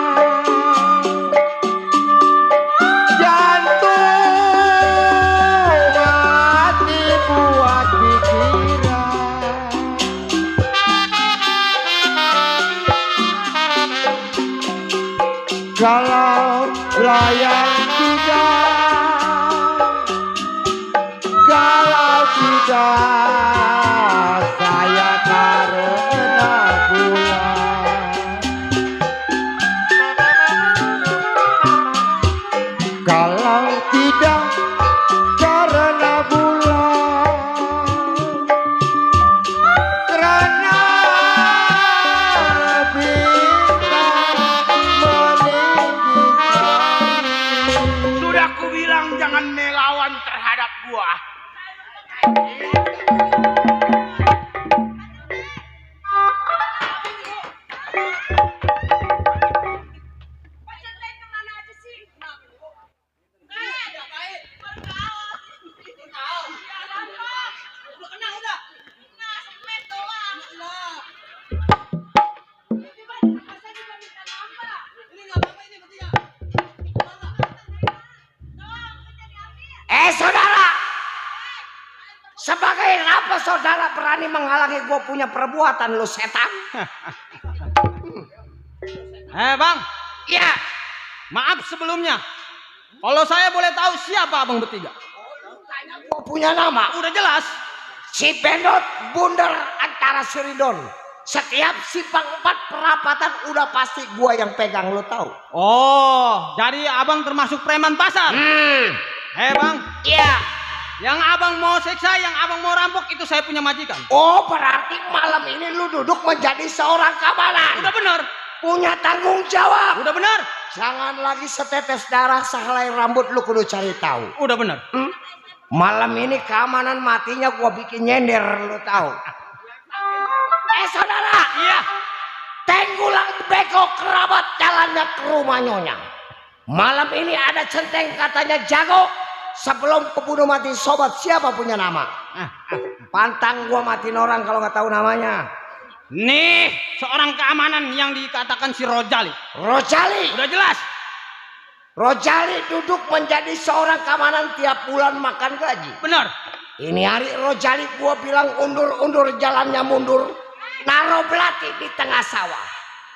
jantung hati buat pikiran. Kalau layang tidak, kalau tidak saya karena pulang. Kalau tidak karena bulan, karena Sudah aku bilang jangan melawan terhadap gua. Saudara, sebagai apa saudara berani menghalangi gue punya perbuatan, lu setan? Bang, Ya, maaf sebelumnya. Kalau saya boleh tahu siapa abang bertiga? gue punya nama. Udah jelas. Si Benot Bundar antara Siridon. Setiap simpang 4 perapatan udah pasti gue yang pegang, lu tahu? Oh, jadi abang termasuk preman pasar. Bang, Iya. yang abang mau seksa, yang abang mau rampok itu saya punya majikan. Oh, berarti malam ini lu duduk menjadi seorang keamanan. Udah benar. Punya tanggung jawab. Udah benar. Jangan lagi setetes darah sehelai rambut, lu kudu cari tahu. Udah benar. Malam ini keamanan matinya gua bikin nyender, lu tahu? Saudara. Iya. Tenggulang beko kerabat jalannya ke rumah Nyonya. Malam ini ada centeng katanya jago. Sebelum kebunuh mati sobat, siapa punya nama? Pantang gua matiin orang kalau nggak tahu namanya. Nih, seorang keamanan yang dikatakan si Rojali. Rojali. Udah jelas. Rojali duduk menjadi seorang keamanan tiap bulan makan gaji. Benar. Ini hari Rojali gua bilang undur jalannya mundur. Naro belati di tengah sawah.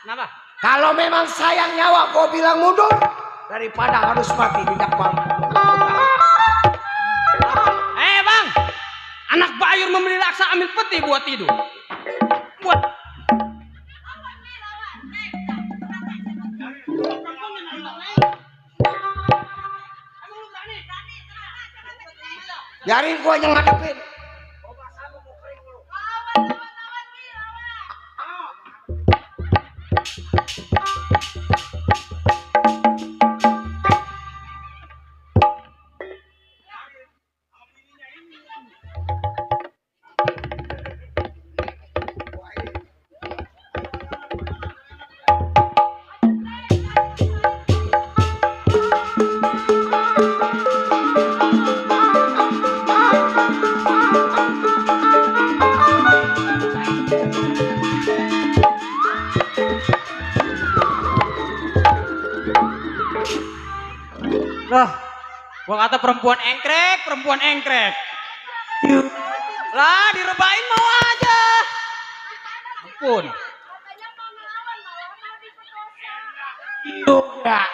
Kenapa? Kalau memang sayang nyawa gua bilang mundur daripada harus mati di depan. Bang, anak bayur membeli laksa ambil peti buat tidur. Buat Biarin gua yang ngadepin. Lah, gua kata perempuan engkrek. Lah, direbain mau aja. Ampun. Juga.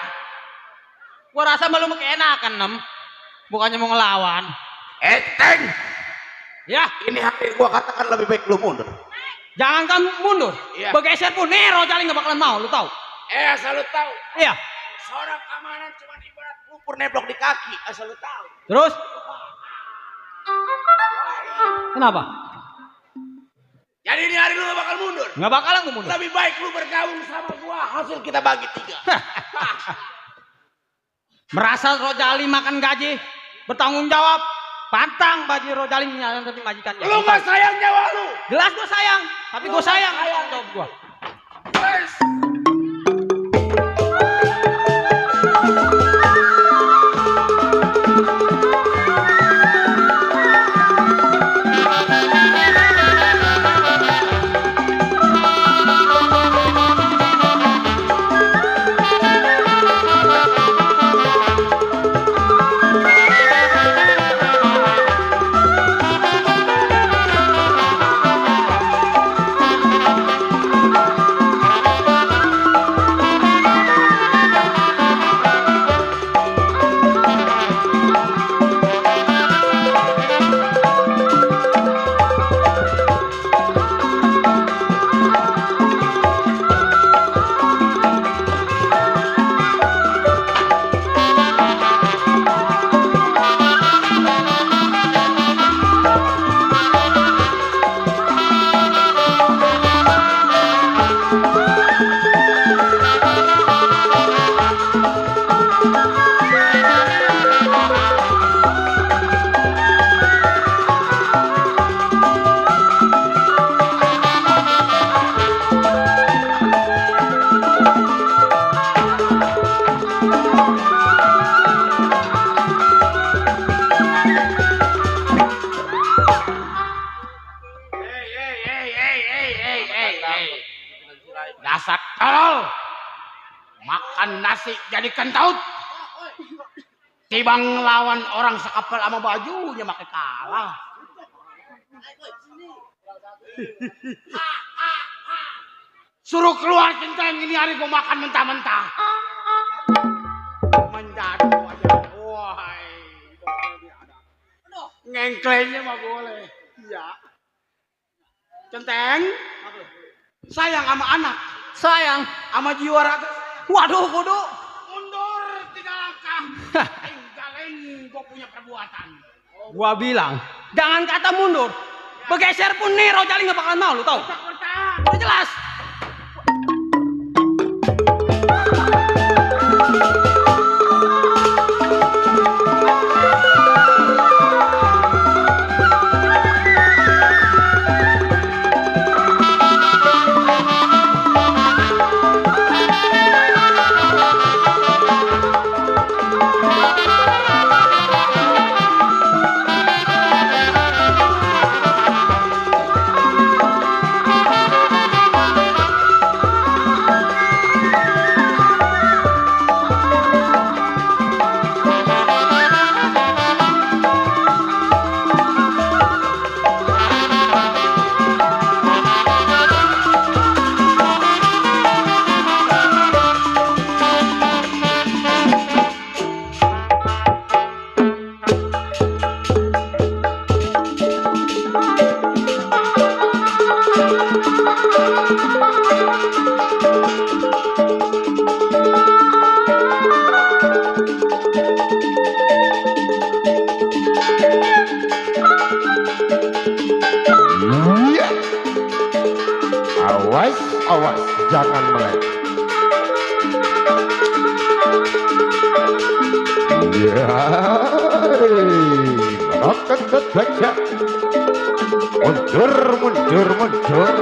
Gua rasa malu keenakan, Nem. Bukannya mau ngelawan. Enteng. Ya, Ini hari gua katakan lebih baik lu mundur. Jangan kamu mundur. Iya. Bergeser pun Nero Jali nggak bakalan mau, lu tahu? Asal lu tahu. Iya. Seorang keamanan cuma ibarat lumpur neblok di kaki. Asal lu tahu. Terus? Kenapa? Jadi ini hari lu gak bakal mundur. Nggak bakalan gue mundur. Lebih baik lu bergabung sama gua. Hasil kita bagi 3. Merasa Rojali makan gaji, bertanggung jawab, pantang bagi Rojali menyayangi majikannya. Lu gak sayang nyawa lu. Jelas gue sayang, tapi gue sayang. Jawab gue. dasar tolol. Makan nasi jadi kentut. Tibang lawan orang sekapal sama bajunya makai kalah. Suruh keluar centeng, ini hari gua makan mentah-mentah. Menjadi aja. Wahai. Ngengklenya mah boleh. Iya. Centeng. Sayang sama anak. Sayang. Sama jiwa raga. Waduh, kudu. Mundur 3 langkah. Tinggalin gua punya perbuatan. Gua bilang, jangan kata mundur. Bergeser pun nih Rojali nggak bakalan mau, lu tahu? Udah jelas. Iya. Awas, awas, jangan melek. Ya, roket saja. Mundur, mundur, mundur.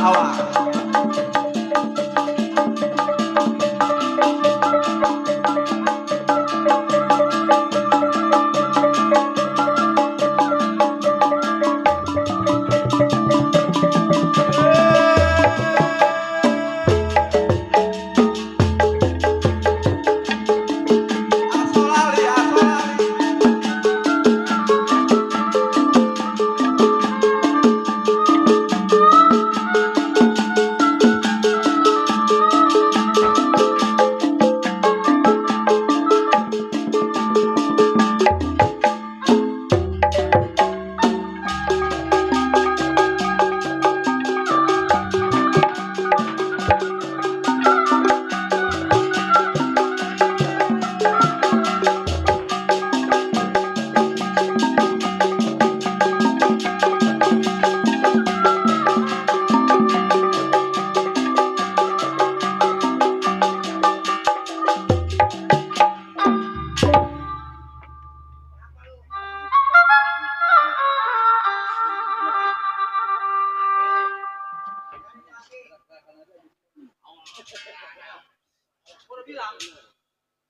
awas. Asolali, asolali.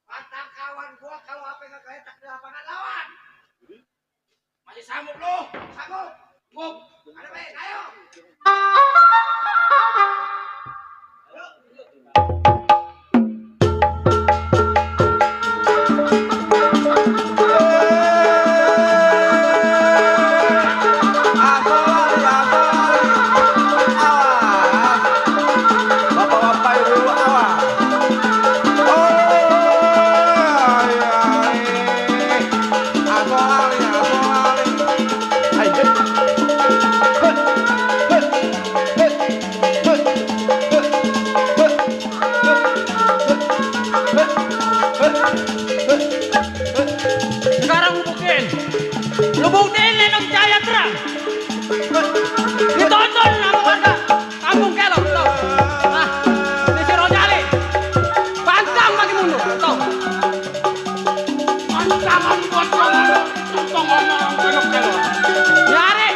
Kata kawan gua kalau apa nggak keletak di lapangan lawan. Masih sanggup lu? Sanggup? Sanggup. Ada baik, ayo. Asolali, asolali. Awas. Bapak-bapak, ibu-ibu, awas. Oh, iya, asolali, asolali. Ayo. Sekarang lu buktiin Lenong Jaya terang. Ditonton sama warga kampung Kelok, tau. Nah, ini si Rojali. Pantang bagi mundur, tau. Pantangan potongan orang Kelok. Nyari,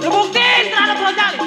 lu buktiin terhadap Rojali.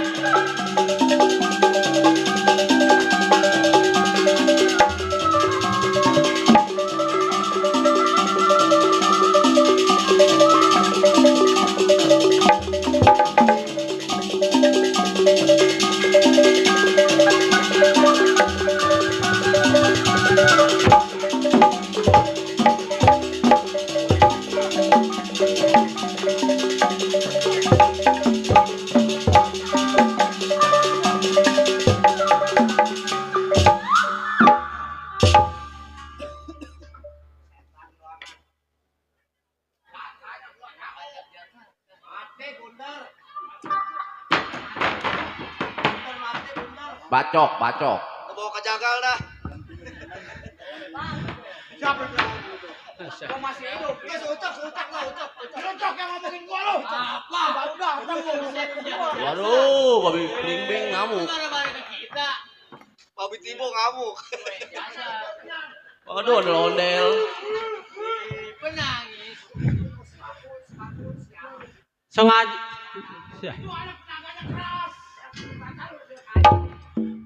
Bacok, bacok. Lu bawa ke jagal dah. Siapa itu? Gua masih hidup. Ucap lah, ucap. Cocok yang ngomongin gua lu. Apa? Baru datang lu. Waduh, babi kelimbing ngamuk. Babi Tibo ngamuk. Waduh, ada ondel. Penangis. Sengaja.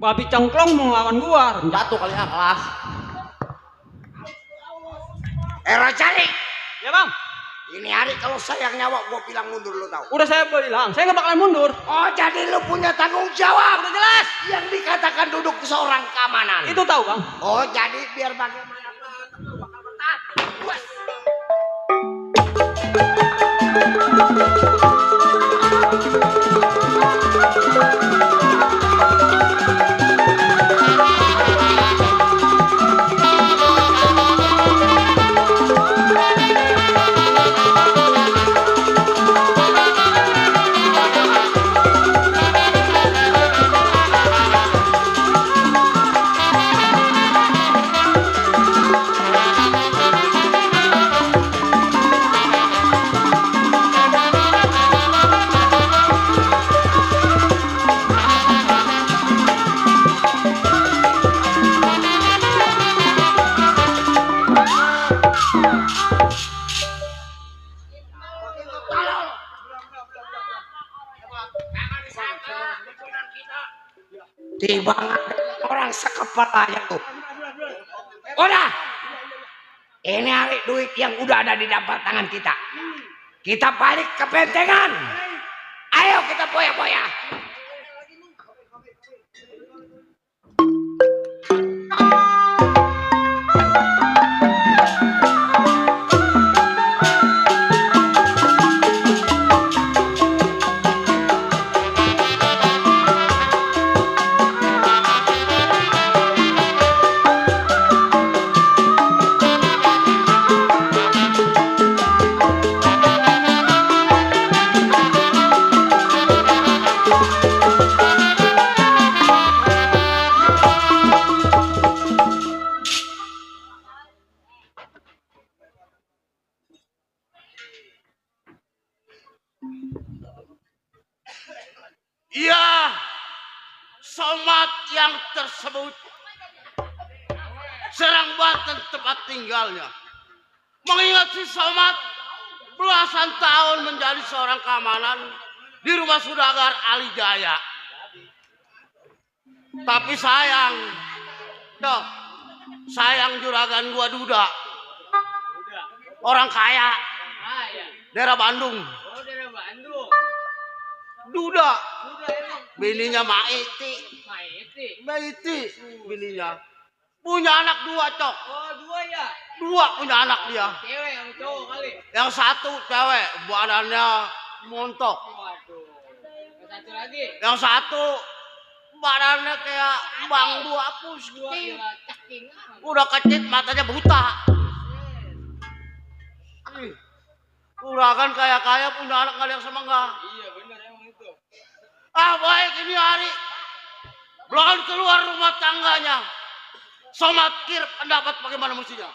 Babi cengklong mau ngelawan gua. Jatuh kali ya kelas. Rojali, Ya bang, ini hari kalau sayang nyawa gua bilang mundur lu tahu. udah saya bilang, saya nggak bakalan mundur. Oh jadi lu punya tanggung jawab. Udah jelas. Yang dikatakan duduk seorang keamanan. Itu tahu bang. Oh jadi biar bagaimanapun lu bakal bertahan. Wes. Tiba orang sekepala ya tuh. Udah. Ini hari duit yang udah ada di dapat tangan kita. Kita balik ke bentengan. Ayo kita poya-poya. Iya, Somat yang tersebut Serang Banten tempat tinggalnya. Mengingat si Somat belasan tahun menjadi seorang keamanan di rumah Sudagar Ali Jaya. Tapi sayang, dok, sayang juragan gua Duda, orang kaya, daerah Bandung. Duda, bininya Maiti, bininya punya anak 2, Cok. Oh, 2 ya? 2 punya anak dia. Cewek yang cowok kali. Yang 1 cewek, badannya montok. Waduh. Yang 1 lagi. Yang 1 badannya kayak bang 2 apus. Caking. Udah kecit, matanya buta. Uragan kaya-kaya punya anak nggak ada yang sama nggak? Iya benar emang itu. Ah baik ini hari belum keluar rumah tangganya. Somat kir pendapat bagaimana mestinya?